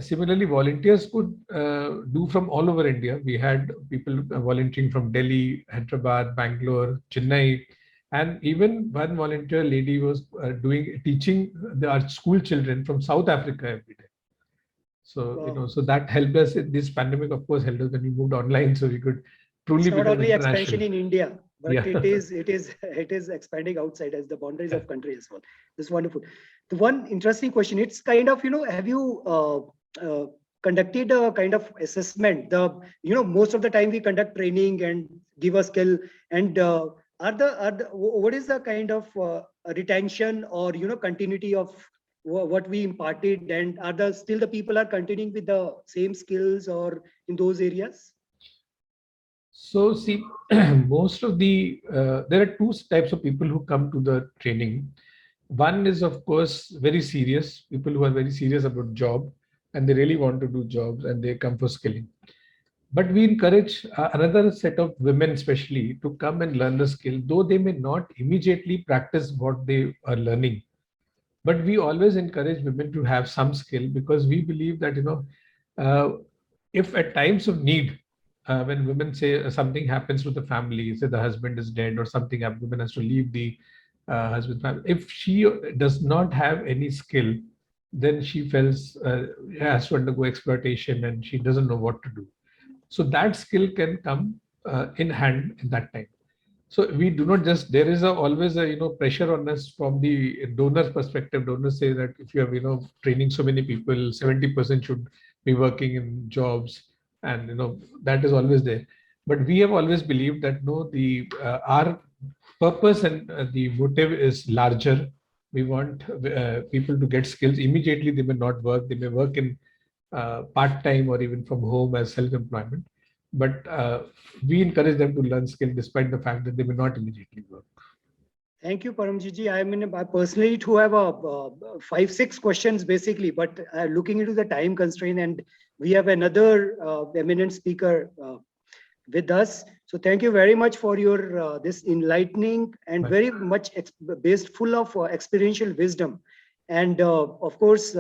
Similarly, volunteers could do from all over India. We had people volunteering from Delhi, Hyderabad, Bangalore, Chennai, and even one volunteer lady was teaching our school children from South Africa every day. So, wow. So that helped us. This pandemic, of course, helped us when we moved online, so we could truly it's not only expansion in India, but yeah. it is expanding outside as the boundaries of country as well. It's wonderful. The one interesting question, it's kind of, have you conducted a kind of assessment? Most of the time we conduct training and give a skill, and what is the kind of retention or continuity of what we imparted, and still the people are continuing with the same skills or in those areas? So see, most of there are 2 types of people who come to the training. One is, of course, very serious people who are very serious about job and they really want to do jobs and they come for skilling. But we encourage another set of women, especially, to come and learn the skill, though they may not immediately practice what they are learning. But we always encourage women to have some skill, because we believe that, if at times of need, when women say something happens to the family, say the husband is dead or something, a woman has to leave the husband family. If she does not have any skill, then she has to undergo exploitation and she doesn't know what to do. So that skill can come in hand in that time. So we do not just, there is always a pressure on us from the donor perspective. Donors say that if you have training so many people, 70% should be working in jobs, and that is always there. But we have always believed that no, our purpose and the motive is larger. We want people to get skills immediately. They may not work. They may work in part-time or even from home as self-employment. But we encourage them to learn skill despite the fact that they may not immediately work. Thank you, Paramjit. I personally too have 5-6 questions basically, but looking into the time constraint, and we have another eminent speaker with us. So thank you very much for your this enlightening and very much based full of experiential wisdom, and of course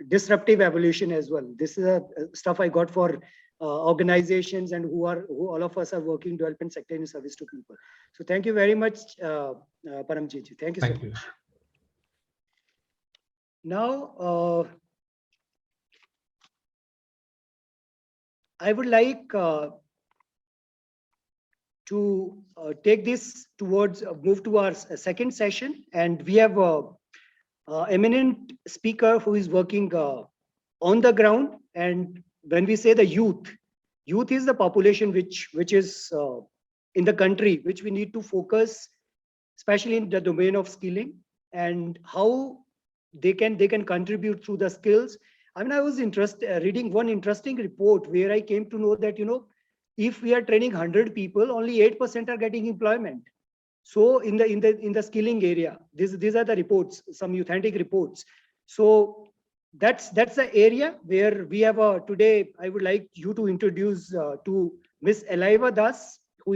disruptive evolution as well. This is stuff I got for organizations and who all of us are working development sector in service to people. So thank you very much, Paramjit. Thank you so much. Now, I would like to take this towards move to our second session, and we have eminent speaker who is working on the ground. And when we say the youth is the population which is in the country, which we need to focus, especially in the domain of skilling and how they can contribute through the skills. I mean, I was reading one interesting report where I came to know that if we are training 100 people, only 8% are getting employment. So in the skilling area, these are the reports, some authentic reports. So that's the area where we have today. I would like you to introduce to Miss Elaiva Das, who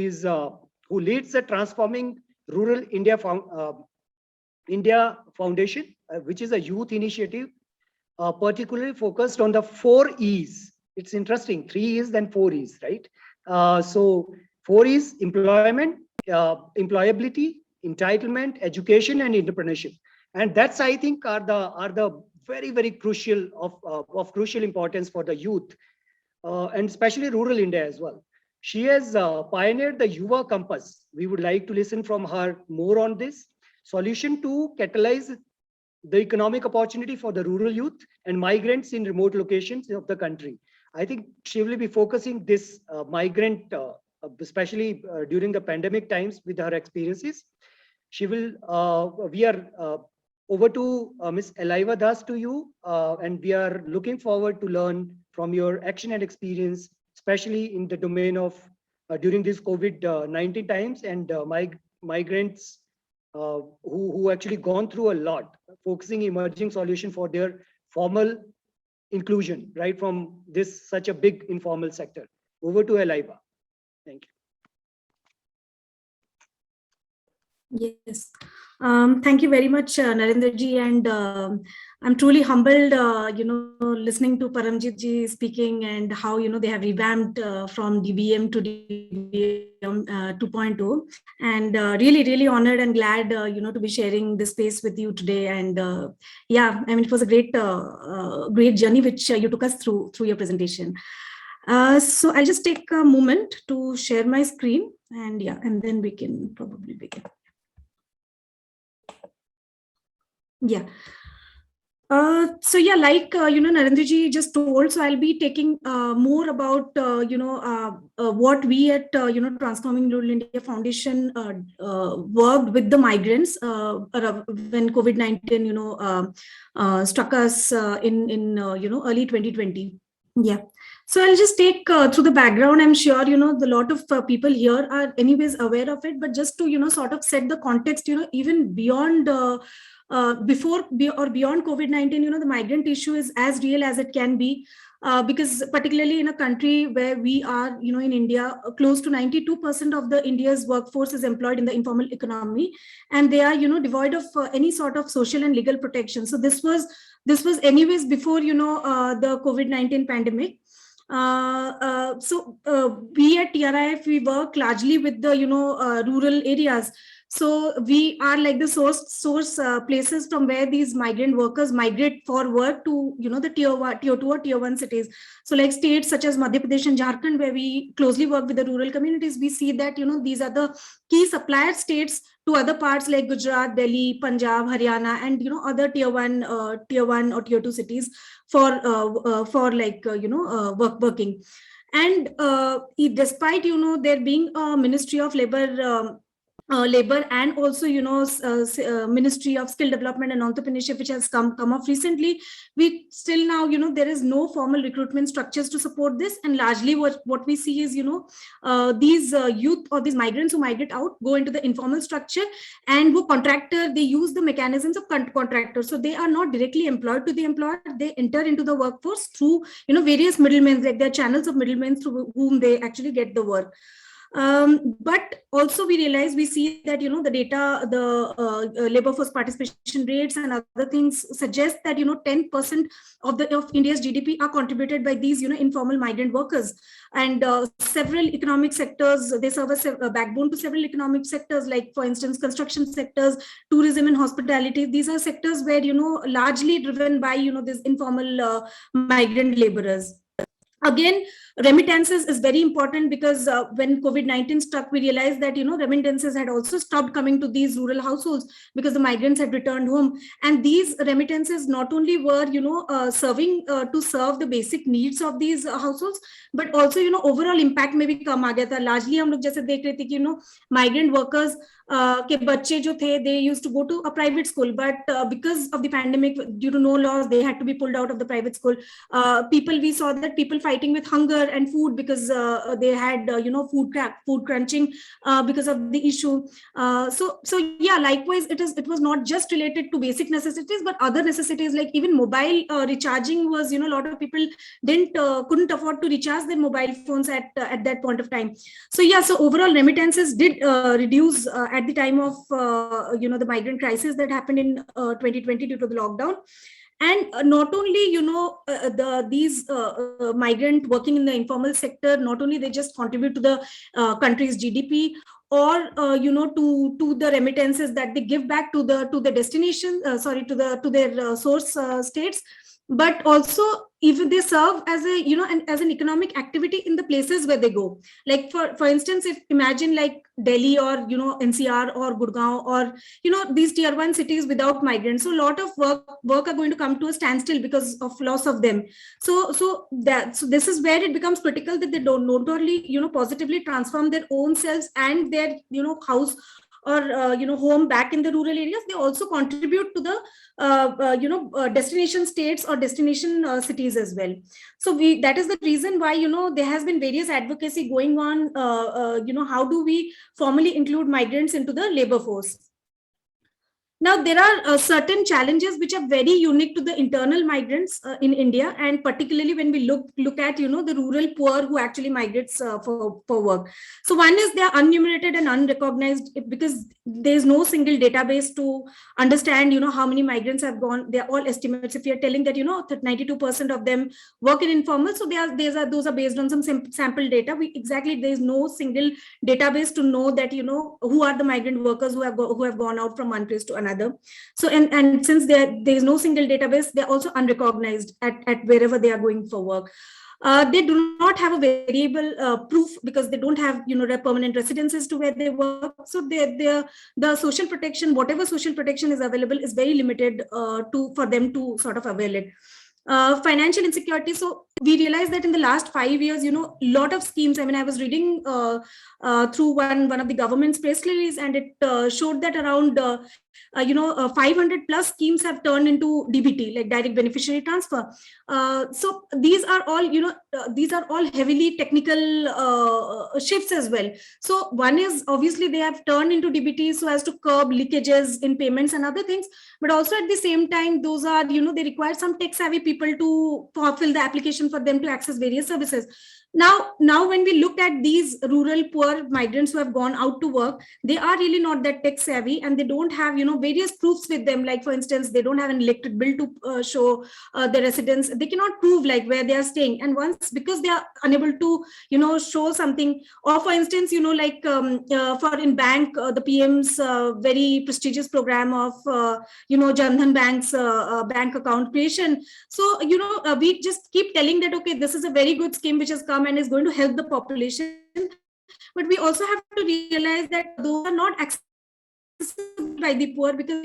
leads the Transforming Rural India Foundation, which is a youth initiative, particularly focused on the 4 E's. It's interesting, 3 E's then 4 E's, right? So 4 E's: employment, employability, entitlement, education, and entrepreneurship. And that's, I think, are the very, very crucial of crucial importance for the youth, and especially rural India as well. She has pioneered the Yuva Compass. We would like to listen from her more on this solution to catalyze the economic opportunity for the rural youth and migrants in remote locations of the country. I think she will be focusing this migrant, especially during the pandemic times, with her experiences. She will, we are over to Ms. Elaiva Das to you, and we are looking forward to learn from your action and experience, especially in the domain of during these COVID-19 times, and migrants who actually gone through a lot, focusing emerging solution for their formal inclusion, right from this such a big informal sector. Over to Elaiva. Thank you. Yes. Thank you very much, Narendra ji, and I'm truly humbled, listening to Paramjit ji speaking and how they have revamped from DBM to DBM 2.0, and really honored and glad to be sharing this space with you today. And yeah, I mean, it was a great journey which you took us through your presentation. So I'll just take a moment to share my screen, and yeah, and then we can probably begin. Yeah. So yeah, like Narendra ji just told, so I'll be taking more about what we at Transforming Rural India Foundation worked with the migrants when COVID-19 struck us in early 2020. Yeah. So I'll just take through the background. I'm sure the lot of people here are anyways aware of it, but just to sort of set the context, even beyond before or beyond COVID-19, the migrant issue is as real as it can be. because particularly in a country where we are, in India, close to 92% of the India's workforce is employed in the informal economy, and they are, devoid of any sort of social and legal protection. So this was anyways before, the COVID-19 pandemic. So we at TRIF, we work largely with the, rural areas. So we are like the source places from where these migrant workers migrate for work to, the tier 2 or tier 1 cities. So like states such as Madhya Pradesh and Jharkhand, where we closely work with the rural communities, we see that, these are the key supplier states to other parts like Gujarat, Delhi, Punjab, Haryana, and, other tier 1 or tier 2 cities for like, working. And despite, there being a Ministry of Labor and also, Ministry of Skill Development and Entrepreneurship, which has come up recently, we still now, there is no formal recruitment structures to support this. And largely what we see is, these youth or these migrants who migrate out go into the informal structure, and who contractor, they use the mechanisms of contractors. So they are not directly employed to the employer. They enter into the workforce through, various middlemen, like their channels of middlemen through whom they actually get the work. But also we see that, the data, the labor force participation rates and other things suggest that, 10% of India's GDP are contributed by these, informal migrant workers. And several economic sectors, they serve as a backbone to several economic sectors, like, for instance, construction sectors, tourism and hospitality. These are sectors where, largely driven by, this informal migrant laborers. Again, remittances is very important, because when COVID-19 struck, we realized that, remittances had also stopped coming to these rural households because the migrants had returned home. And these remittances not only were, serving to serve the basic needs of these households, but also, overall impact में भी कम आ गया था. Largely हम लोग जैसे देख रहे थे कि, migrant workers के बच्चे जो थे, they used to go to a private school, but because of the pandemic, due to no laws, they had to be pulled out of the private school. We saw that people fighting with hunger and food because they had, food crunching because of the issue. So yeah, likewise, it was not just related to basic necessities, but other necessities, like even mobile recharging was, a lot of people couldn't afford to recharge their mobile phones at that point of time. So yeah, so overall remittances did reduce at the time of the migrant crisis that happened in 2020 due to the lockdown. And not only, these migrant working in the informal sector, not only they just contribute to the country's GDP, or to the remittances that they give back to the destination, to their source states, but also even they serve as as an economic activity in the places where they go. Like for instance, if imagine like Delhi or NCR or Gurgaon or these tier 1 cities without migrants, so a lot of work are going to come to a standstill because of loss of them. So this is where it becomes critical that they don't not only positively transform their own selves and their house or home back in the rural areas, they also contribute to the destination states or destination cities as well. So that is the reason why there has been various advocacy going on. How do we formally include migrants into the labor force? Now, there are certain challenges which are very unique to the internal migrants in India, and particularly when we look at the rural poor who actually migrates for work. So one is they are unenumerated and unrecognized because there is no single database to understand how many migrants have gone. They are all estimates. If you are telling that 92% of them work in informal, so those are based on some sample data. There is no single database to know that who are the migrant workers who have gone out from one place to another. So and since there is no single database, they're also unrecognized at wherever they are going for work. They do not have a variable proof because they don't have their permanent residences to where they work. So the social protection, whatever social protection is available, is very limited for them to sort of avail it. Financial insecurity. So we realized that in the last 5 years, lot of schemes. I mean, I was reading through one of the government's press release, and it showed that around 500 plus schemes have turned into DBT, like direct beneficiary transfer. So these are all heavily technical shifts as well. So one is obviously they have turned into DBT so as to curb leakages in payments and other things, but also at the same time, those are they require some tech savvy people to fill the application connection for them to access various services. Now, when we look at these rural poor migrants who have gone out to work, they are really not that tech savvy, and they don't have, various proofs with them. Like, for instance, they don't have an electric bill to show their residence. They cannot prove like where they are staying. And once, because they are unable to, show something, or for instance, for in bank, the PM's very prestigious program of, Jan Dhan Bank's bank account creation. So, we just keep telling that, okay, this is a very good scheme which has come and is going to help the population. But we also have to realize that those are not accessible by the poor, because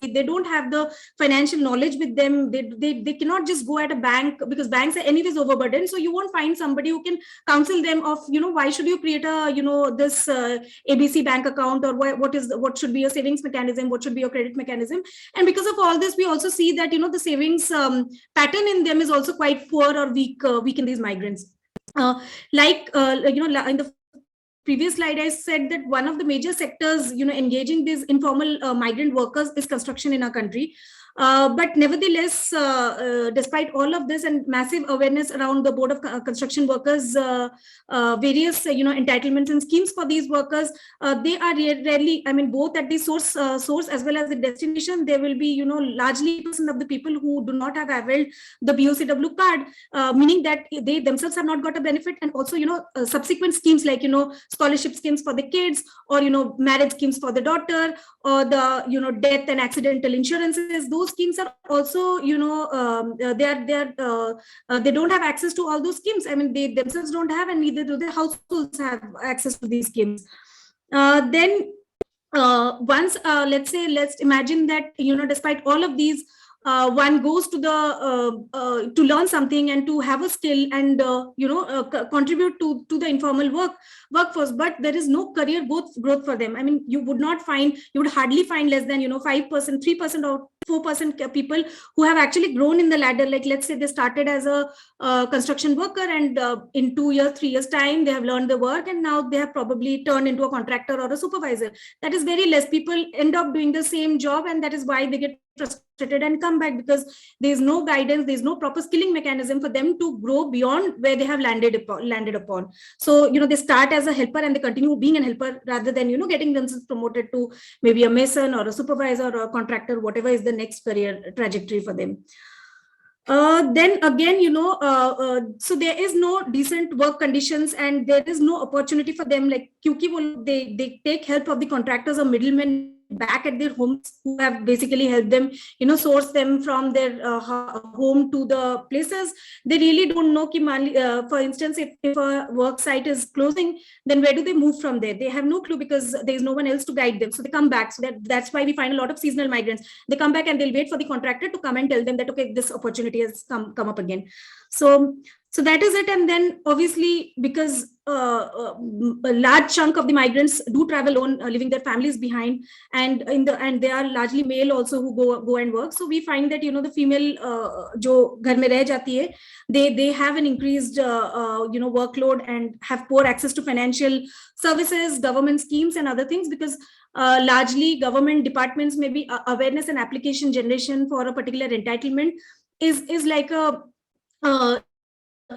they don't have the financial knowledge with them. They cannot just go at a bank, because banks are anyways overburdened. So you won't find somebody who can counsel them of, why should you create a, this ABC bank account, or what should be your savings mechanism, what should be your credit mechanism. And because of all this, we also see that, the savings pattern in them is also quite poor or weak in these migrants. In the previous slide, I said that one of the major sectors, engaging these informal migrant workers is construction in our country. But nevertheless, despite all of this and massive awareness around the Board of Construction Workers, various entitlements and schemes for these workers, they are rarely, both at the source as well as the destination, there will be largely % of the people who do not have availed the BOCW card, meaning that they themselves have not got a benefit, and also subsequent schemes like scholarship schemes for the kids, or marriage schemes for the daughter, or the death and accidental insurances. Those schemes are also they don't have access to all those schemes. They themselves don't have, and neither do their households have access to these schemes. Then once let's imagine that despite all of these, one goes to the to learn something and to have a skill and contribute to the informal workforce, but there is no career growth for them. You would hardly find less than 5%, 3% or 4% people who have actually grown in the ladder. Like, let's say they started as a construction worker, and in 2 years, 3 years time, they have learned the work, and now they have probably turned into a contractor or a supervisor. That is very less. People end up doing the same job, and that is why they get frustrated and come back, because there is no guidance, there is no proper skilling mechanism for them to grow beyond where they have landed upon. So they start as a helper and they continue being a helper, rather than getting themselves promoted to maybe a mason or a supervisor or a contractor, whatever is the next career trajectory for them. Then again, so there is no decent work conditions, and there is no opportunity for them. Like, they take help of the contractors or middlemen back at their homes, who have basically helped them, source them from their home to the places. They really don't know, for instance, if a work site is closing, then where do they move from there? They have no clue, because there is no one else to guide them. So they come back. So that's why we find a lot of seasonal migrants. They come back and they'll wait for the contractor to come and tell them that, okay, this opportunity has come up again. So that is it. And then obviously, because a large chunk of the migrants do travel alone, leaving their families behind, and they are largely male also who go and work. So we find that the female jo ghar mein reh jati hai, they have an increased workload and have poor access to financial services, government schemes, and other things, because largely government departments, maybe awareness and application generation for a particular entitlement is like a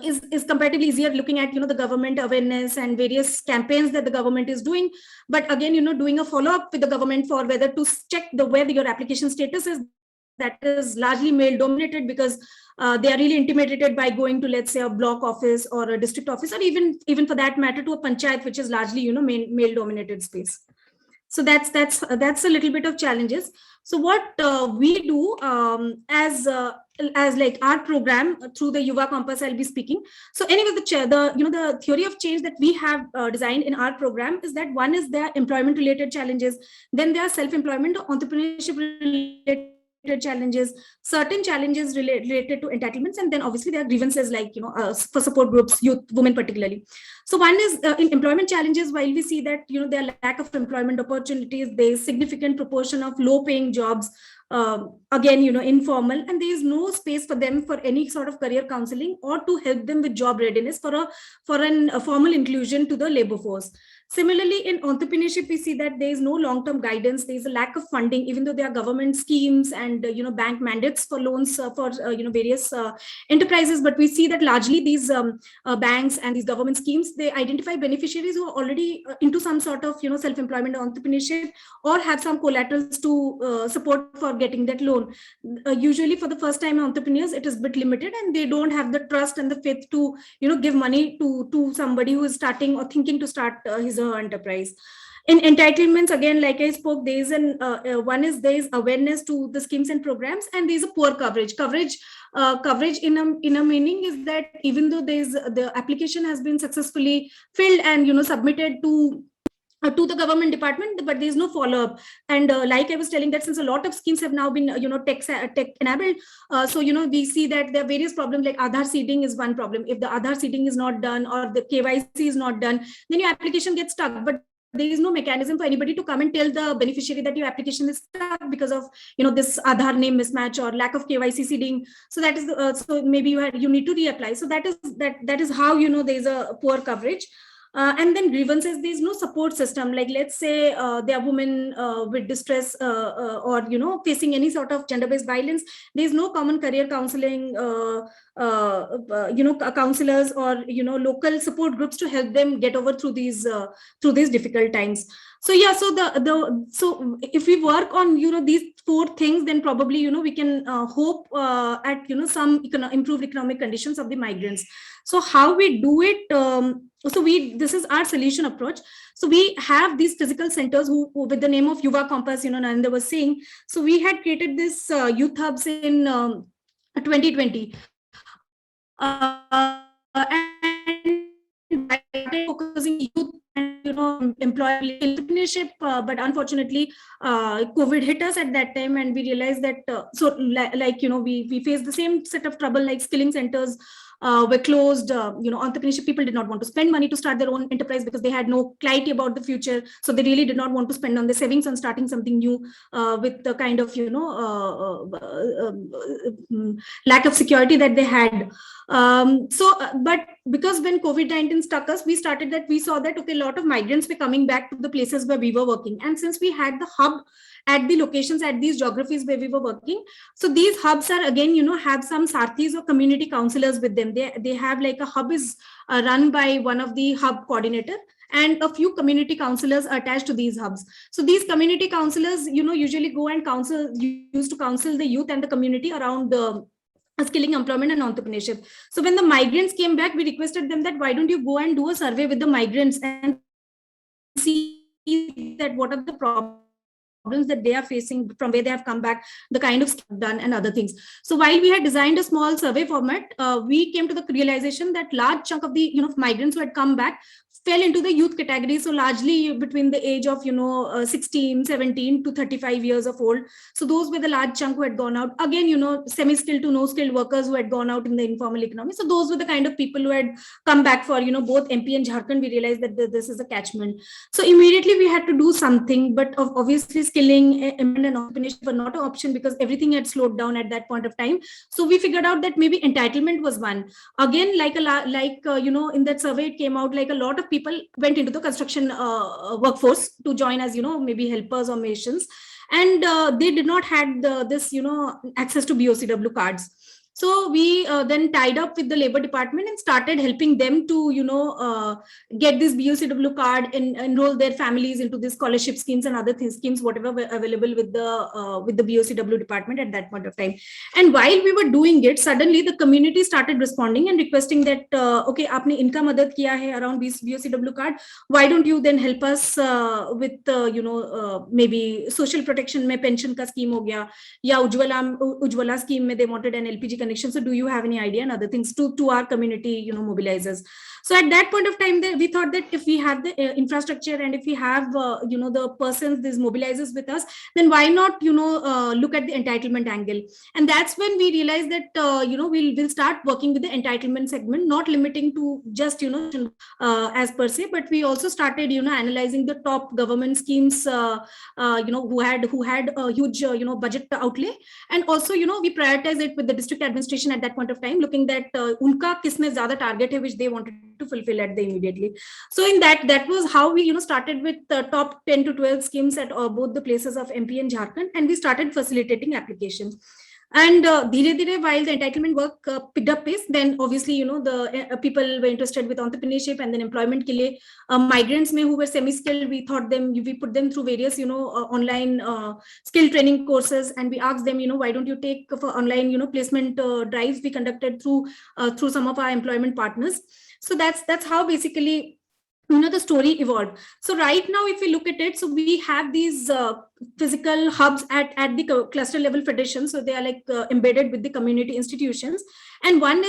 is comparatively easier, looking at the government awareness and various campaigns that the government is doing. But again, doing a follow-up with the government for whether to check where your application status is, that is largely male dominated, because they are really intimidated by going to, let's say, a block office or a district office, or even for that matter to a panchayat, which is largely male dominated space. So that's a little bit of challenges. So what we do as like our program through the Yuva Compass, I'll be speaking. So anyway, the theory of change that we have designed in our program is that one is there are employment related challenges, then there are self-employment or entrepreneurship related challenges, certain challenges related to entitlements, and then obviously there are grievances like for support groups, youth, women particularly. So one is in employment challenges. While we see that there are lack of employment opportunities, there is significant proportion of low paying jobs, again informal, and there is no space for them for any sort of career counseling or to help them with job readiness for a formal inclusion to the labor force. Similarly, in entrepreneurship, we see that there is no long-term guidance. There is a lack of funding, even though there are government schemes and bank mandates for loans for various enterprises. But we see that largely these banks and these government schemes, they identify beneficiaries who are already into some sort of self-employment or entrepreneurship, or have some collaterals to support for getting that loan. Usually, for the first-time entrepreneurs, it is a bit limited, and they don't have the trust and the faith to give money to somebody who is starting or thinking to start his or her enterprise. In entitlements, again, like I spoke, there is there is awareness to the schemes and programs, and there is a poor coverage. Coverage in a meaning is that even though the application has been successfully filled and submitted to the government department, but there is no follow-up. And like I was telling, that since a lot of schemes have now been tech enabled, so we see that there are various problems, like Aadhaar seeding is one problem. If the Aadhaar seeding is not done, or the KYC is not done, then your application gets stuck. But there is no mechanism for anybody to come and tell the beneficiary that your application is stuck because of this Aadhaar name mismatch or lack of KYC seeding. So that is so maybe you need to reapply. So that is how there is a poor coverage. And then grievances, there's no support system. Like, let's say there are women with distress or facing any sort of gender-based violence. There's no common career counseling, counselors or local support groups to help them get over through these difficult times. So yeah, so if we work on these four things, then probably we can hope at some improved economic conditions of the migrants. So how we do it? This is our solution approach. So we have these physical centers who with the name of Yuva Compass, Narendra was saying. So we had created this youth hubs in 2020. And focusing youth and employability, entrepreneurship, but unfortunately COVID hit us at that time, and we realized that we faced the same set of trouble, like skilling centers were closed. Entrepreneurship people did not want to spend money to start their own enterprise because they had no clarity about the future. So they really did not want to spend on their savings on starting something new with the kind of lack of security that they had. But because when COVID-19 struck us, we saw that a lot of migrants were coming back to the places where we were working. And since we had the hub at the locations, at these geographies where we were working, so these hubs are again, have some Sarthis or community counselors with them. They have like a hub is run by one of the hub coordinator, and a few community counselors are attached to these hubs. So these community counselors, usually go and used to counsel the youth and the community around the skilling, employment, and entrepreneurship. So when the migrants came back, we requested them that why don't you go and do a survey with the migrants and see that what are the problems that they are facing, from where they have come back, the kind of stuff done, and other things. So while we had designed a small survey format, we came to the realization that large chunk of the migrants who had come back fell into the youth category. So largely between the age of 16, 17 to 35 years of old. So those were the large chunk who had gone out. Again, semi-skilled to no-skilled workers who had gone out in the informal economy. So those were the kind of people who had come back for both MP and Jharkhand. We realized that this is a catchment. So immediately we had to do something, but obviously skilling and entrepreneurship were not an option because everything had slowed down at that point of time. So we figured out that maybe entitlement was one. Again, in that survey, it came out like a lot of people went into the construction workforce to join as maybe helpers or masons, and they did not had this access to BOCW cards. So we then tied up with the labor department and started helping them to get this BOCW card and enroll their families into the scholarship schemes and other schemes, whatever were available with the BOCW department at that point of time. And while we were doing it, suddenly the community started responding and requesting that okay, aapne inka madad kiya hai around BOCW card, why don't you then help us with maybe social protection mein pension ka scheme ho gaya, ya Ujwala scheme mein they wanted an LPG connection. So do you have any idea, and other things to our community mobilizers. So at that point of time, we thought that if we have the infrastructure and if we have the persons, these mobilizers with us, then why not look at the entitlement angle. And that's when we realized that we'll start working with the entitlement segment, not limiting to just as per se, but we also started analyzing the top government schemes who had a huge budget outlay, and also we prioritize it with the district administration at that point of time, looking that unka kisme zyada target hai which they wanted to fulfill at the immediately. So in that was how we started with the top 10 to 12 schemes at both the places of MP and Jharkhand, and we started facilitating applications. And dhire dhire, while the entitlement work picked up pace, then obviously the people were interested with entrepreneurship and then employment ke liye migrants mein who were semi-skilled, we put them through various online skill training courses, and we asked them why don't you take for online placement drives we conducted through some of our employment partners. So that's how basically the story evolved. So right now, if we look at it, so we have these physical hubs at the cluster level federations. So they are like embedded with the community institutions. And one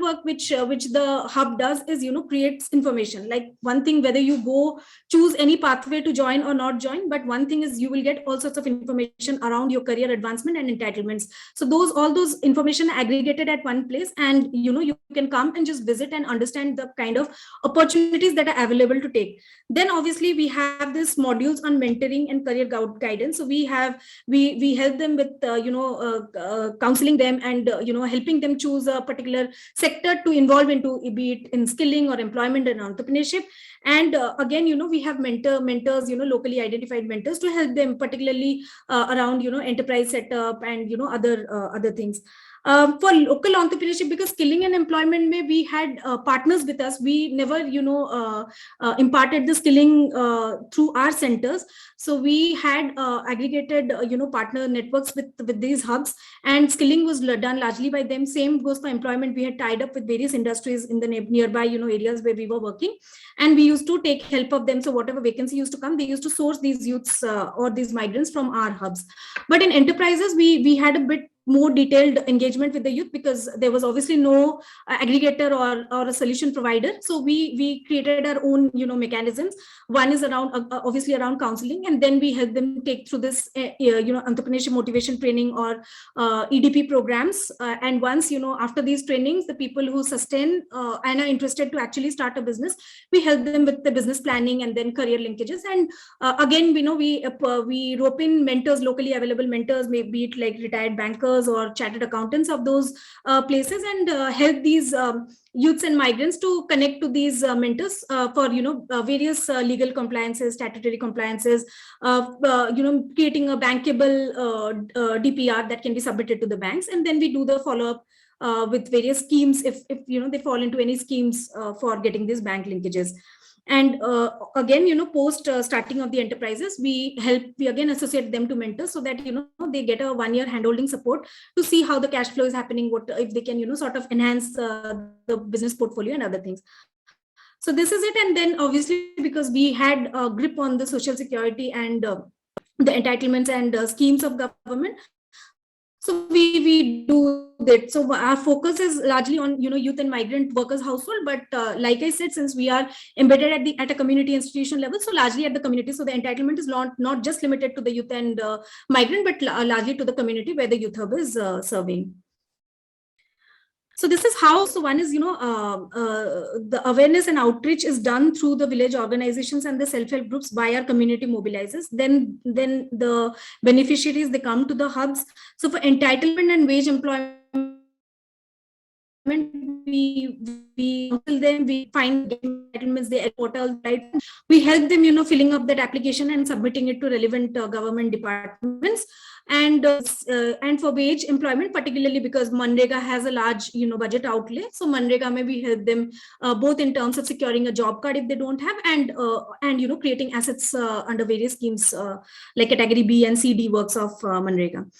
work which the hub does is creates information. Like one thing, whether you go choose any pathway to join or not join, but one thing is you will get all sorts of information around your career advancement and entitlements. So all those information aggregated at one place, and you can come and just visit and understand the kind of opportunities that are available to take. Then obviously we have this modules on mentoring and career guidance. So we help them with counseling them and helping them choose a particular sector to involve into, be it in skilling or employment and entrepreneurship. And again, we have mentors, locally identified mentors to help them, particularly around enterprise setup and other things. For local entrepreneurship, because skilling and employment may we had partners with us, we never imparted the skilling through our centers. So we had aggregated partner networks with these hubs, and skilling was done largely by them. Same goes for employment. We had tied up with various industries in the nearby areas where we were working, and we used to take help of them. So whatever vacancy used to come, they used to source these youths or these migrants from our hubs. But in enterprises, we had a bit more detailed engagement with the youth, because there was obviously no aggregator or a solution provider. So we created our own mechanisms. One is around obviously around counseling, and then we help them take through this entrepreneurship motivation training or EDP programs. And once after these trainings, the people who sustain and are interested to actually start a business, we help them with the business planning and then career linkages. And again, we rope in mentors, locally available mentors, maybe it like retired bankers or chartered accountants of those places, and help these youths and migrants to connect to these mentors for various legal compliances, statutory compliances, creating a bankable DPR that can be submitted to the banks, and then we do the follow-up with various schemes if they fall into any schemes for getting these bank linkages. And again, post starting of the enterprises, we again associate them to mentors, so that they get a 1-year handholding support to see how the cash flow is happening, what if they can sort of enhance the business portfolio and other things. So this is it. And then obviously, because we had a grip on the social security and the entitlements and schemes of government, so we do that. So our focus is largely on youth and migrant workers household, but like I said, since we are embedded at a community institution level, so largely at the community. So the entitlement is not just limited to the youth and migrant, but largely to the community where the youth hub is serving. So this is how. So one is the awareness and outreach is done through the village organizations and the self-help groups by our community mobilizers. Then the beneficiaries, they come to the hubs. So for entitlement and wage employment, we counsel them, we find entitlements, they portal, right? We help them filling up that application and submitting it to relevant government departments. And for wage employment, particularly because Manrega has a large budget outlay, so Manrega may we help them both in terms of securing a job card if they don't have, and creating assets under various schemes like category B and CD works of Manrega.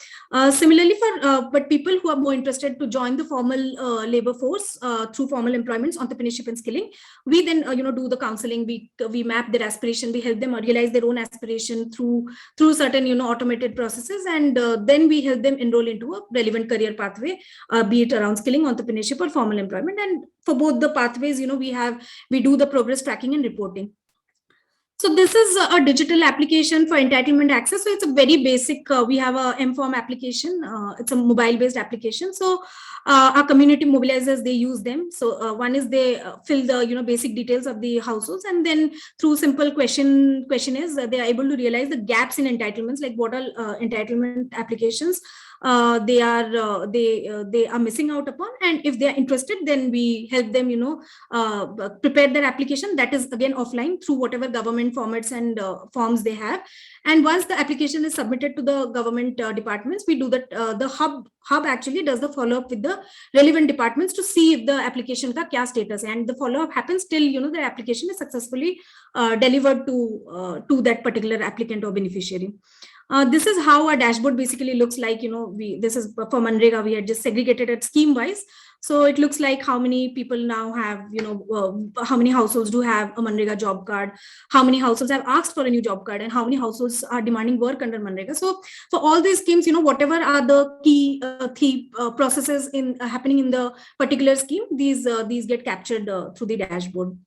Similarly, for but people who are more interested to join the formal labor force through formal employments, entrepreneurship and skilling, we then do the counseling. We map their aspiration, we help them realize their own aspiration through certain automated processes. And then we help them enroll into a relevant career pathway, be it around skilling, entrepreneurship, or formal employment. And for both the pathways, we do the progress tracking and reporting. So this is a digital application for entitlement access. So it's a very basic, we have a M-Form application. It's a mobile-based application. So our community mobilizers, they use them. So one is they fill the basic details of the households, and then through simple questionnaires, they are able to realize the gaps in entitlements, like what are entitlement applications they are missing out upon, and if they are interested, then we help them prepare their application. That is again offline through whatever government formats and forms they have. And once the application is submitted to the government departments, we do that. The hub actually does the follow up with the relevant departments to see if the application ka kya status hai, and the follow up happens till the application is successfully delivered to that particular applicant or beneficiary. This is how our dashboard basically looks like. This is for Manrega. We had just segregated it scheme wise. So it looks like how many people now have, how many households do have a Manrega job card, how many households have asked for a new job card, and how many households are demanding work under Manrega. So for all these schemes, whatever are the key processes happening in the particular scheme, these get captured through the dashboard.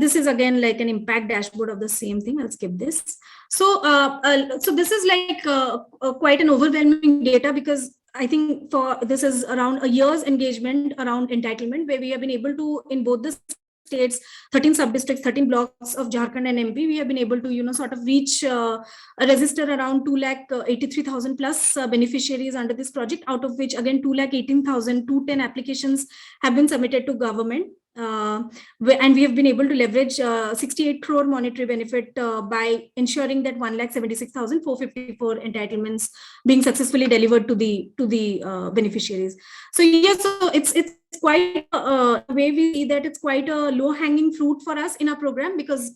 This is again like an impact dashboard of the same thing. I'll skip this. So this is like quite an overwhelming data, because I think this is around a year's engagement around entitlement, where we have been able to, in both the states, 13 sub-districts, 13 blocks of Jharkhand and MP, we have been able to, sort of reach register around 2,83,000 plus beneficiaries under this project, out of which again 2,18,210 applications have been submitted to government. And we have been able to leverage 68 crore monetary benefit by ensuring that 1,76,454 entitlements being successfully delivered to the beneficiaries. So yes, so it's quite a way we see that it's quite a low-hanging fruit for us in our program, because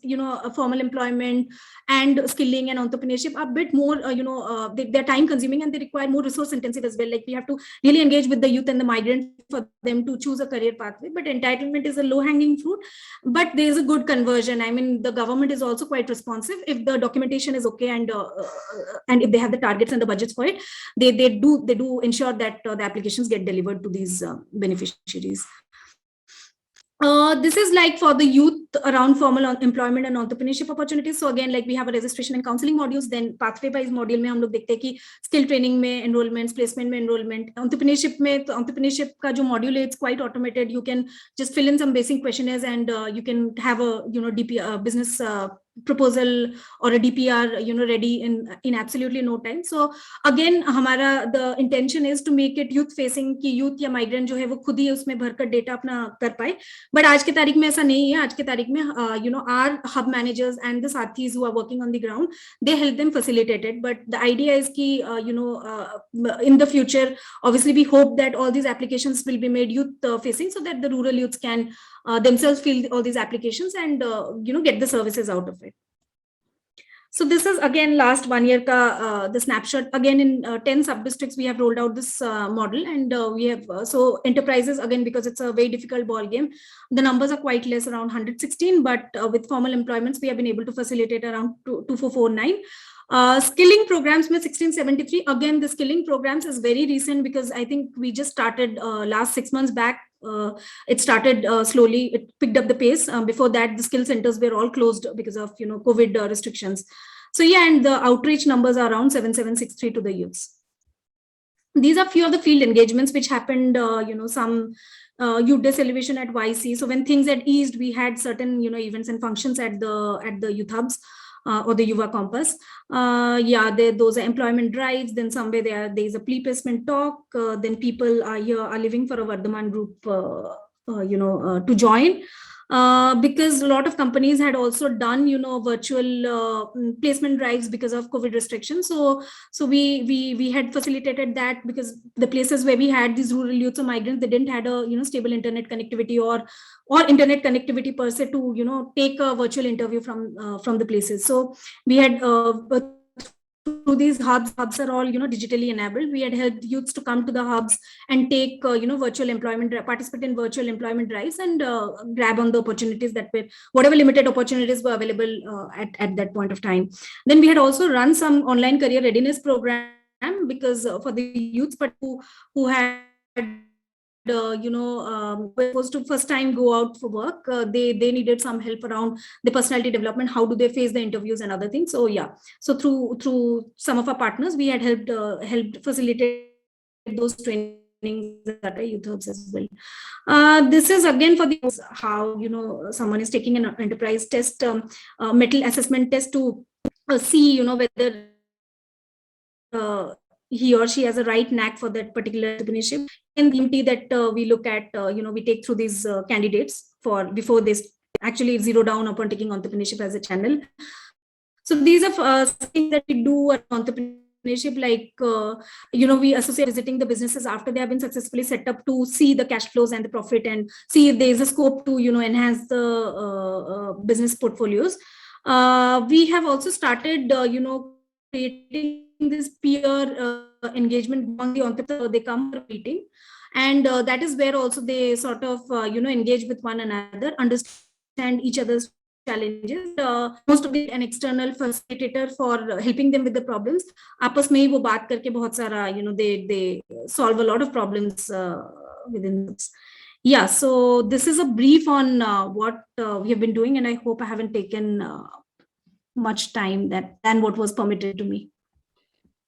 formal employment and skilling and entrepreneurship are a bit more they're time-consuming and they require more resource-intensive as well. Like we have to really engage with the youth and the migrant for them to choose a career pathway. But entitlement is a low-hanging fruit, but there is a good conversion. I mean, the government is also quite responsive. If the documentation is okay and if they have the targets and the budgets for it, they do ensure that the applications get delivered to these beneficiaries. This is like for the youth around formal employment and entrepreneurship opportunities. So again, like we have a registration and counseling modules, then pathway wise module में हम लोग देखते हैं कि skill training में enrollments, placement में enrollment, entrepreneurship में तो entrepreneurship का जो module है, it's quite automated. You can just fill in some basic questionnaires and you can have a DP business proposal or a DPR ready in absolutely no time. So again हमारा the intention is to make it youth facing, कि youth या migrant जो है वो खुद ही उसमें भरकर data अपना कर पाए. But आज के तारीख में ऐसा नहीं है. आज के तारीख में our hub managers and the sathis who are working on the ground, they help them facilitate it. But the idea is कि in the future, obviously we hope that all these applications will be made youth facing, so that the rural youths can themselves fill all these applications and get the services out of it. So this is again last 1 year ka the snapshot. Again in 10 sub-districts we have rolled out this model, and we have so enterprises, again because it's a very difficult ball game, the numbers are quite less, around 116, but with formal employments we have been able to facilitate around 2449. Skilling programs में 1673. Again, the skilling programs is very recent, because I think we just started last 6 months back. It started slowly, it picked up the pace. Before that, the skill centers were all closed because of COVID restrictions. So yeah, and the outreach numbers are around 7763 to the youths. These are few of the field engagements which happened, some youth day celebration at YC. So when things had eased, we had certain events and functions at the youth hubs. Or the Yuva Compass. Those are employment drives. Then somewhere there is a pre-placement talk. Then people are living for a Vardhaman group, to join. Because a lot of companies had also done, virtual placement drives because of COVID restrictions. So we had facilitated that, because the places where we had these rural youths or migrants, they didn't had a stable internet connectivity or internet connectivity per se to take a virtual interview from the places. So we had through these hubs are all digitally enabled. We had helped youths to come to the hubs and take virtual employment, participate in virtual employment drives, and grab on the opportunities that were, whatever limited opportunities were available at that point of time. Then we had also run some online career readiness program, because for the youths but who had was to first time go out for work, they needed some help around the personality development. How do they face the interviews and other things? So yeah, so through some of our partners, we had helped facilitate those trainings at our youth hubs as well. This is again for the how someone is taking an enterprise test, metal assessment test to see whether he or she has a right knack for that particular entrepreneurship. And the MT that we look at, we take through these candidates for before they actually zero down upon taking entrepreneurship as a channel. So these are things that we do at entrepreneurship, like, we associate visiting the businesses after they have been successfully set up to see the cash flows and the profit and see if there is a scope to, enhance the business portfolios. We have also started, creating this peer engagement among the entrepreneurs. They come for a meeting, and that is where also they sort of, engage with one another, understand each other's challenges. Most of it an external facilitator for helping them with the problems. आपस में ही वो बात करके बहुत सारा, they solve a lot of problems within this. Yeah, so this is a brief on what we have been doing, and I hope I haven't taken much time than what was permitted to me.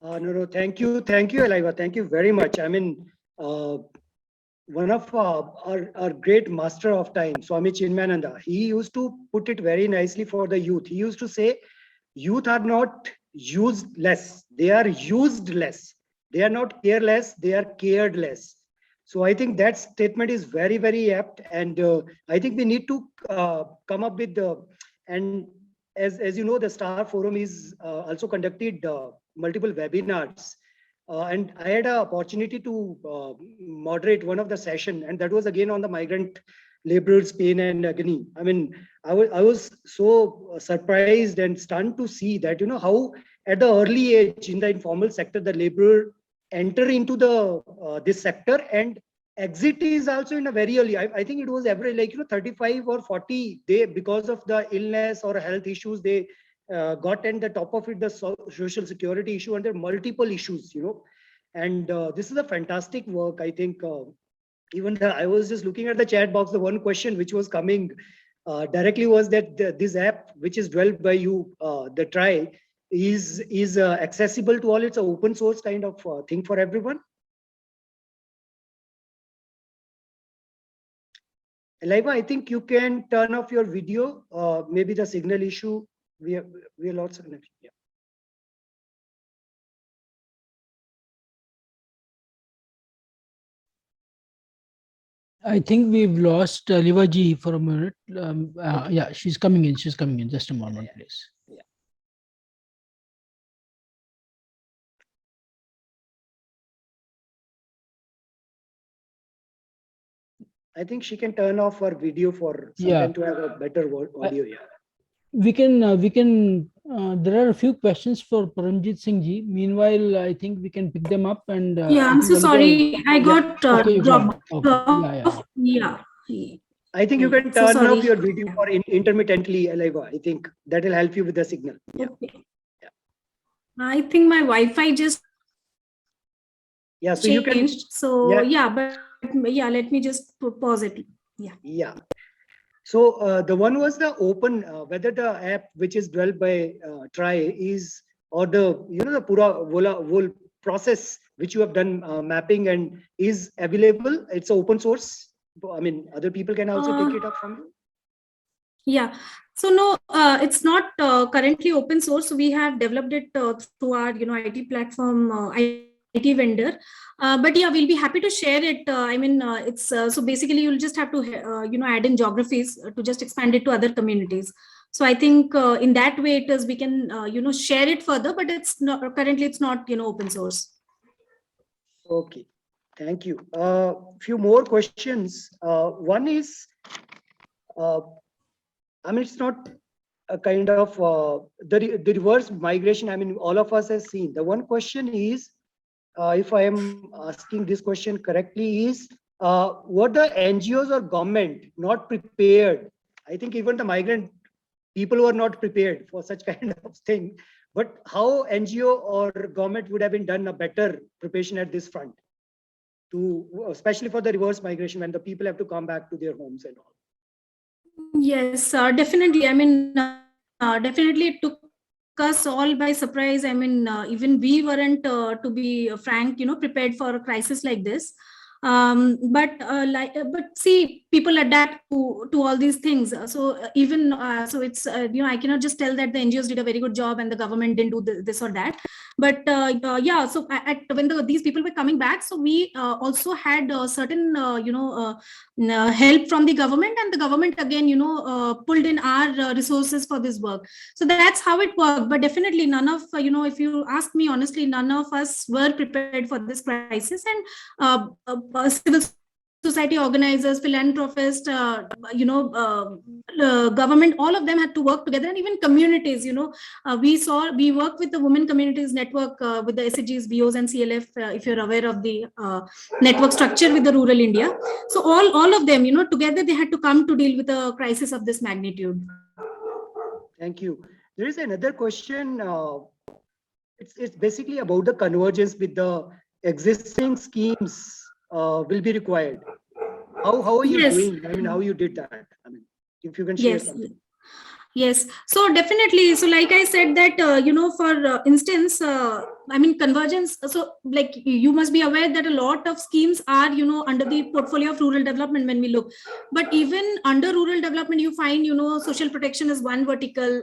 No, thank you, Aliva, thank you very much. I mean, one of our great master of time, Swami Chinmayananda, he used to put it very nicely for the youth. He used to say, youth are not used less, they are used less. They are not careless, they are cared less. So I think that statement is very, very apt. And I think we need to come up with and as you know, the Star Forum is also conducted multiple webinars. And I had an opportunity to moderate one of the session, and that was again on the migrant laborers' pain and agony. I mean, I was so surprised and stunned to see that, how at the early age in the informal sector, the laborer enter into the this sector, and exit is also in a very early. I think it was every 35 or 40. They, because of the illness or health issues, they got at the top of it the social security issue, and there are multiple issues, and this is a fantastic work. I think even I was just looking at the chat box, the one question which was coming directly was that this app which is developed by you, the Try, is accessible to all. It's an open source kind of thing for everyone. Aliva, I think you can turn off your video. Maybe the signal issue. We are lots of connection. Yeah. I think we've lost Aliva ji for a minute. Yeah, she's coming in. She's coming in. Just a moment, please. Yeah. I think she can turn off her video for some time to have a better audio. Yeah. We can, there are a few questions for Paramjit Singh ji. Meanwhile, I think we can pick them up and. Yeah, I'm so sorry. I got dropped. Yeah. I think you can turn off your video for intermittently, Aliva. I think that will help you with the signal. Yeah. Okay. Yeah. I think my Wi-Fi just so changed. You can. So let me just pause it. Yeah. So the one was the open, whether the app which is developed by Try is, or the the pura whole process which you have done mapping and is available. It's open source. I mean, other people can also take it up from you. Yeah. So no, it's not currently open source. We have developed it through our IT platform, IT vendor. But yeah, we'll be happy to share it. It's so basically you'll just have to add in geographies to just expand it to other communities. So I think in that way it is we can share it further, but it's not currently it's not open source. Okay, thank you. Few more questions. One is, it's not a kind of the reverse migration. I mean, all of us have seen. The one question is, if I am asking this question correctly, is what the NGOs or government not prepared? I think even the migrant people were not prepared for such kind of thing. But how NGO or government would have been done a better preparation at this front, especially for the reverse migration when the people have to come back to their homes and all? Yes, definitely. Definitely it took us all by surprise. Even we weren't, to be frank, prepared for a crisis like this. But see, people adapt to all these things. So even so, it's I cannot just tell that the NGOs did a very good job and the government didn't do this or that. But yeah, so when these people were coming back, so we also had certain help from the government, and the government again pulled in our resources for this work. So that's how it worked. But definitely none of if you ask me honestly, none of us were prepared for this crisis. And civil society organizers, philanthropists, government, all of them had to work together, and even communities. We work with the Women Communities Network with the SHGs, BOs, and CLF. If you're aware of the network structure with the rural India, so all of them, together they had to come to deal with a crisis of this magnitude. Thank you. There is another question. It's basically about the convergence with the existing schemes will be required. How are you Yes. doing? I mean, how you did that? I mean, if you can share Yes. something. Yes, so definitely. So like I said that, for instance, convergence. So like you must be aware that a lot of schemes are, under the portfolio of rural development when we look. But even under rural development, you find, social protection is one vertical,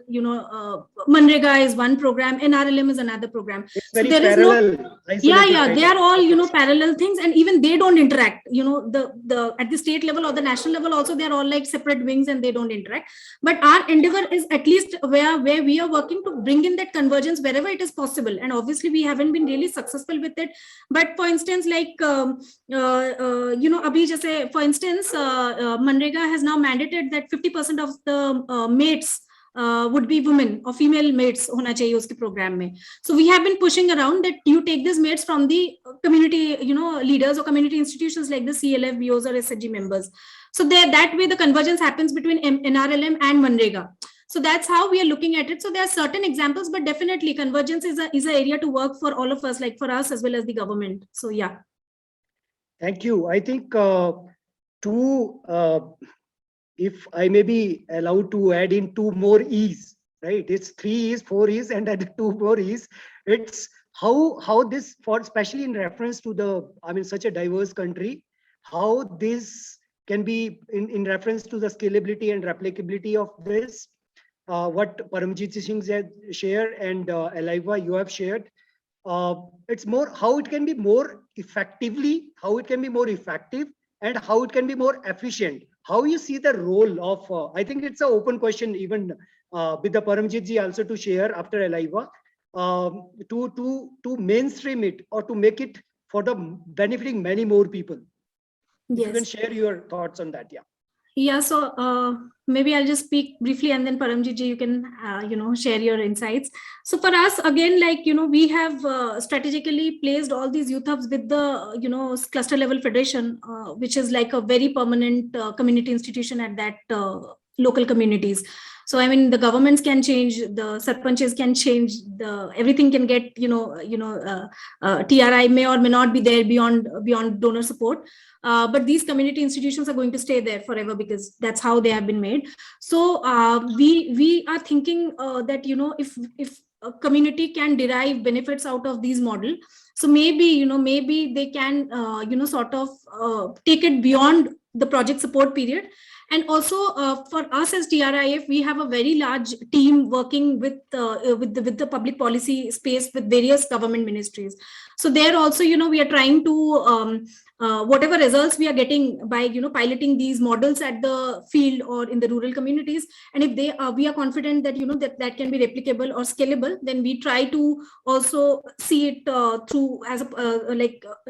Manrega is one program, NRLM is another program. It's So very there is parallel. isolated yeah, kind they of are all, efforts. parallel things, and even they don't interact. The at the state level or the national level also, they are all like separate wings and they don't interact. But our endeavor is at least where we are working to bring in that convergence wherever it is possible. And obviously we haven't been really successful with it. But for instance, like Abhi jaise, for instance, Manrega has now mandated that 50% of the mates would be women or female mates hona chahiye uske program mein. So we have been pushing around that you take these mates from the community, leaders or community institutions like the CLF, BOs, or SHG members. So that way the convergence happens between NRLM and Manrega. So that's how we are looking at it. So there are certain examples, but definitely convergence is an area to work for all of us, like for us as well as the government. So yeah. Thank you. I think if I may be allowed to add in 2 more E's, right? It's 3 E's, 4 E's, and add 2 more E's. It's how this, for especially in reference to such a diverse country, how this can be in reference to the scalability and replicability of this. What Paramjit Singh has shared and Aliva, you have shared. It's more how it can be more effectively, how it can be more effective, and how it can be more efficient. How you see the role of, I think it's an open question even with the Paramjit ji also to share after Aliva, to mainstream it or to make it for the benefiting many more people. If you can share your thoughts on that, yeah. Yeah, so maybe I'll just speak briefly, and then Paramjit ji, you can share your insights. So for us, again, like we have strategically placed all these youth hubs with the cluster level federation, which is like a very permanent community institution at that local communities. So I mean, the governments can change, the sarpanches can change, everything can get TRI may or may not be there beyond donor support. But these community institutions are going to stay there forever because that's how they have been made. So we are thinking that if a community can derive benefits out of these model, so maybe they can sort of take it beyond the project support period. And also for us as TRIF, we have a very large team working with the public policy space with various government ministries. So there also, we are trying to whatever results we are getting by piloting these models at the field or in the rural communities, and if we are confident that that can be replicable or scalable, then we try to also see it through as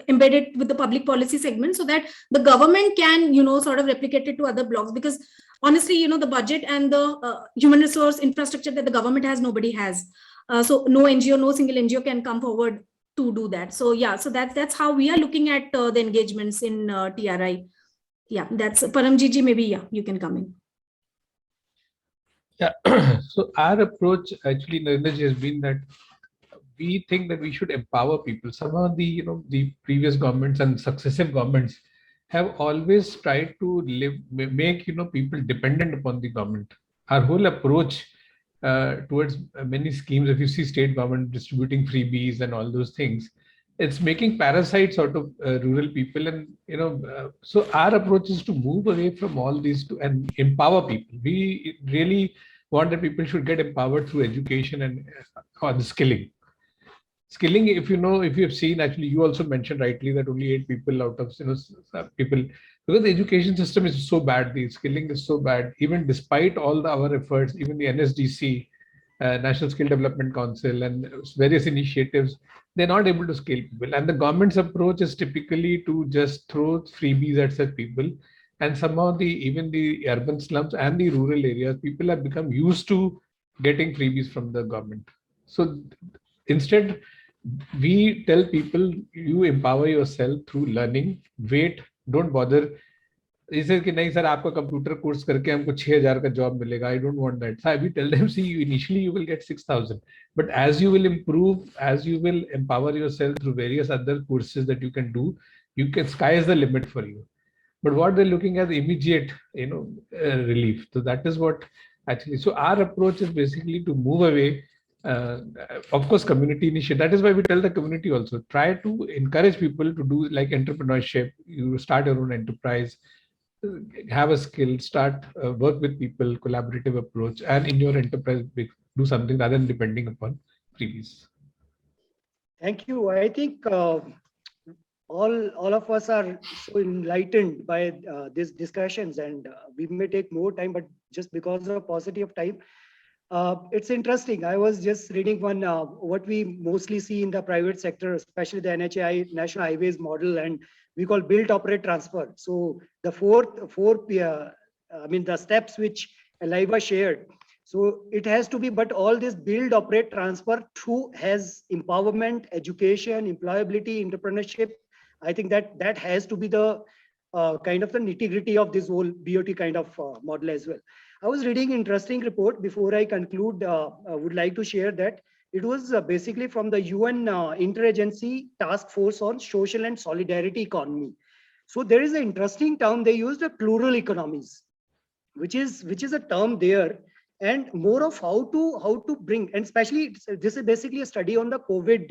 embedded with the public policy segment, so that the government can sort of replicate it to other blocks. Because honestly, the budget and the human resource infrastructure that the government has, nobody has. So no single NGO can come forward to do that. So yeah, so that's how we are looking at the engagements in TRI. Yeah, that's Paramjit ji, maybe yeah, you can come in. Yeah, so our approach actually, Narendra ji, has been that we think that we should empower people. Some of the previous governments and successive governments have always tried to make people dependent upon the government. Our whole approach towards many schemes, if you see state government distributing freebies and all those things, it's making parasites out of rural people. And, so our approach is to move away from all these and empower people. We really want that people should get empowered through education and or the skilling. Skilling, if you have seen, actually, you also mentioned rightly that only 8 people out of people, because the education system is so bad, the skilling is so bad, even despite all our efforts, even the NSDC, National Skill Development Council, and various initiatives, they're not able to scale people. And the government's approach is typically to just throw freebies at such people. And somehow even the urban slums and the rural areas, people have become used to getting freebies from the government. So instead, we tell people, you empower yourself through learning. Wait, don't bother. जैसे कि नहीं sir, आपका computer course करके हमको 6,000 का job मिलेगा. I don't want that. So we tell them, see, initially you will get 6,000, but as you will improve, as you will empower yourself through various other courses that you can do, sky is the limit for you. But what they're looking at, immediate, relief. So that is what actually. So our approach is basically to move away. Of course, community initiative. That is why we tell the community also, try to encourage people to do like entrepreneurship. You start your own enterprise, have a skill, start work with people, collaborative approach, and in your enterprise do something rather than depending upon freebies. Thank you. I think all of us are so enlightened by these discussions, and we may take more time, but just because of paucity of time, it's interesting. I was just reading one, what we mostly see in the private sector, especially the NHAI, National Highways model, and we call build, operate, transfer. So the the steps which Elaiva shared. So it has to be, but all this build, operate, transfer through has empowerment, education, employability, entrepreneurship. I think that has to be the kind of the nitty-gritty of this whole BOT kind of model as well. I was reading an interesting report. Before I conclude, I would like to share that it was basically from the UN Interagency Task Force on Social and Solidarity Economy. So there is an interesting term they used, plural economies, which is a term there, and more of how to bring, and especially this is basically a study on the COVID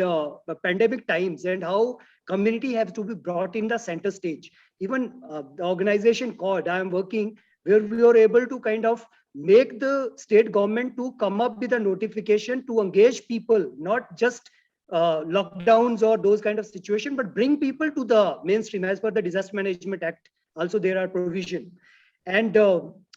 pandemic times and how community has to be brought in the center stage. Even the organization called I am working, where we are able to kind of make the state government to come up with a notification to engage people, not just lockdowns or those kind of situation, but bring people to the mainstream as per the Disaster Management Act. Also, there are provision. And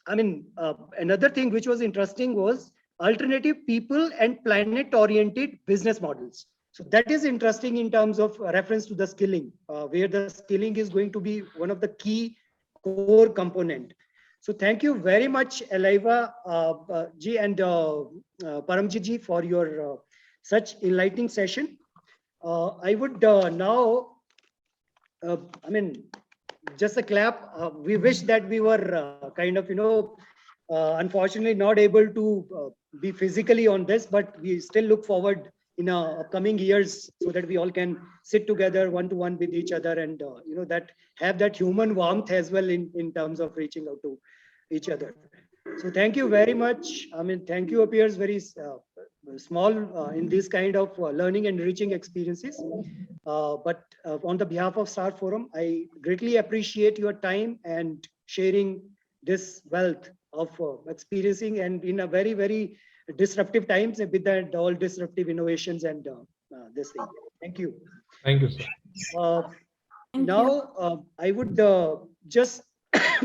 another thing which was interesting was alternative people and planet-oriented business models. So that is interesting in terms of reference to the skilling, where the skilling is going to be one of the key core component. So thank you very much, Elaiva ji and Paramjit ji, for your such enlightening session. I would now, just a clap. We wish that we were unfortunately not able to be physically on this, but we still look forward in upcoming years so that we all can sit together one-to-one with each other and that have that human warmth as well in terms of reaching out to each other. So thank you very much. Thank you appears very small in this kind of learning and enriching experiences. But on the behalf of Star Forum, I greatly appreciate your time and sharing this wealth of experiencing, and in a very, very disruptive times with that all disruptive innovations and this thing. Thank you. Thank you, sir. Now, I would just,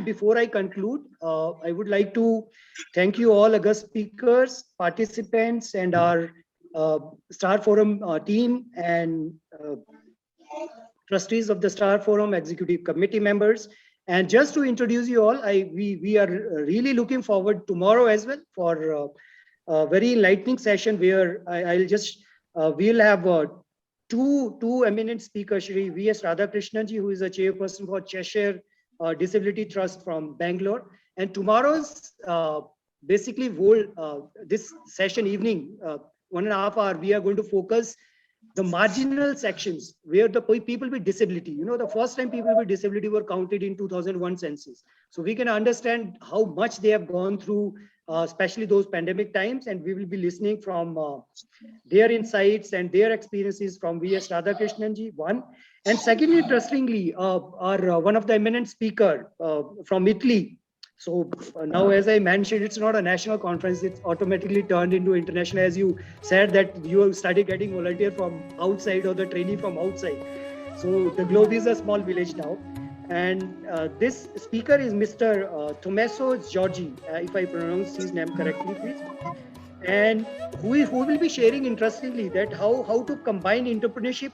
before I conclude, I would like to thank you all august speakers, participants, and our Star Forum team and trustees of the Star Forum, executive committee members. And just to introduce you all, we are really looking forward tomorrow as well for a very enlightening session where we'll have two eminent speakers, Shri V.S. Radhakrishnan ji, who is a chairperson for Cheshire Disability Trust from Bangalore. And tomorrow's basically this session evening, 1.5 hours, we are going to focus the marginal sections where the people with disability, the first time people with disability were counted in 2001 census. So we can understand how much they have gone through especially those pandemic times, and we will be listening from their insights and their experiences from V.S. Radhakrishnan ji, one. And secondly, interestingly, our one of the eminent speaker from Italy. So now, as I mentioned, it's not a national conference, it's automatically turned into international, as you said that you have started getting volunteer from outside or the trainee from outside. So the globe is a small village now. And this speaker is Mr. Tommaso Giorgi, if I pronounce his name correctly, please. And who will be sharing, interestingly, that how to combine entrepreneurship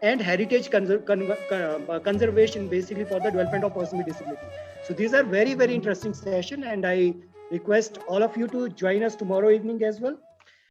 and heritage conservation, basically, for the development of persons with disability. So these are very, very interesting session, and I request all of you to join us tomorrow evening as well.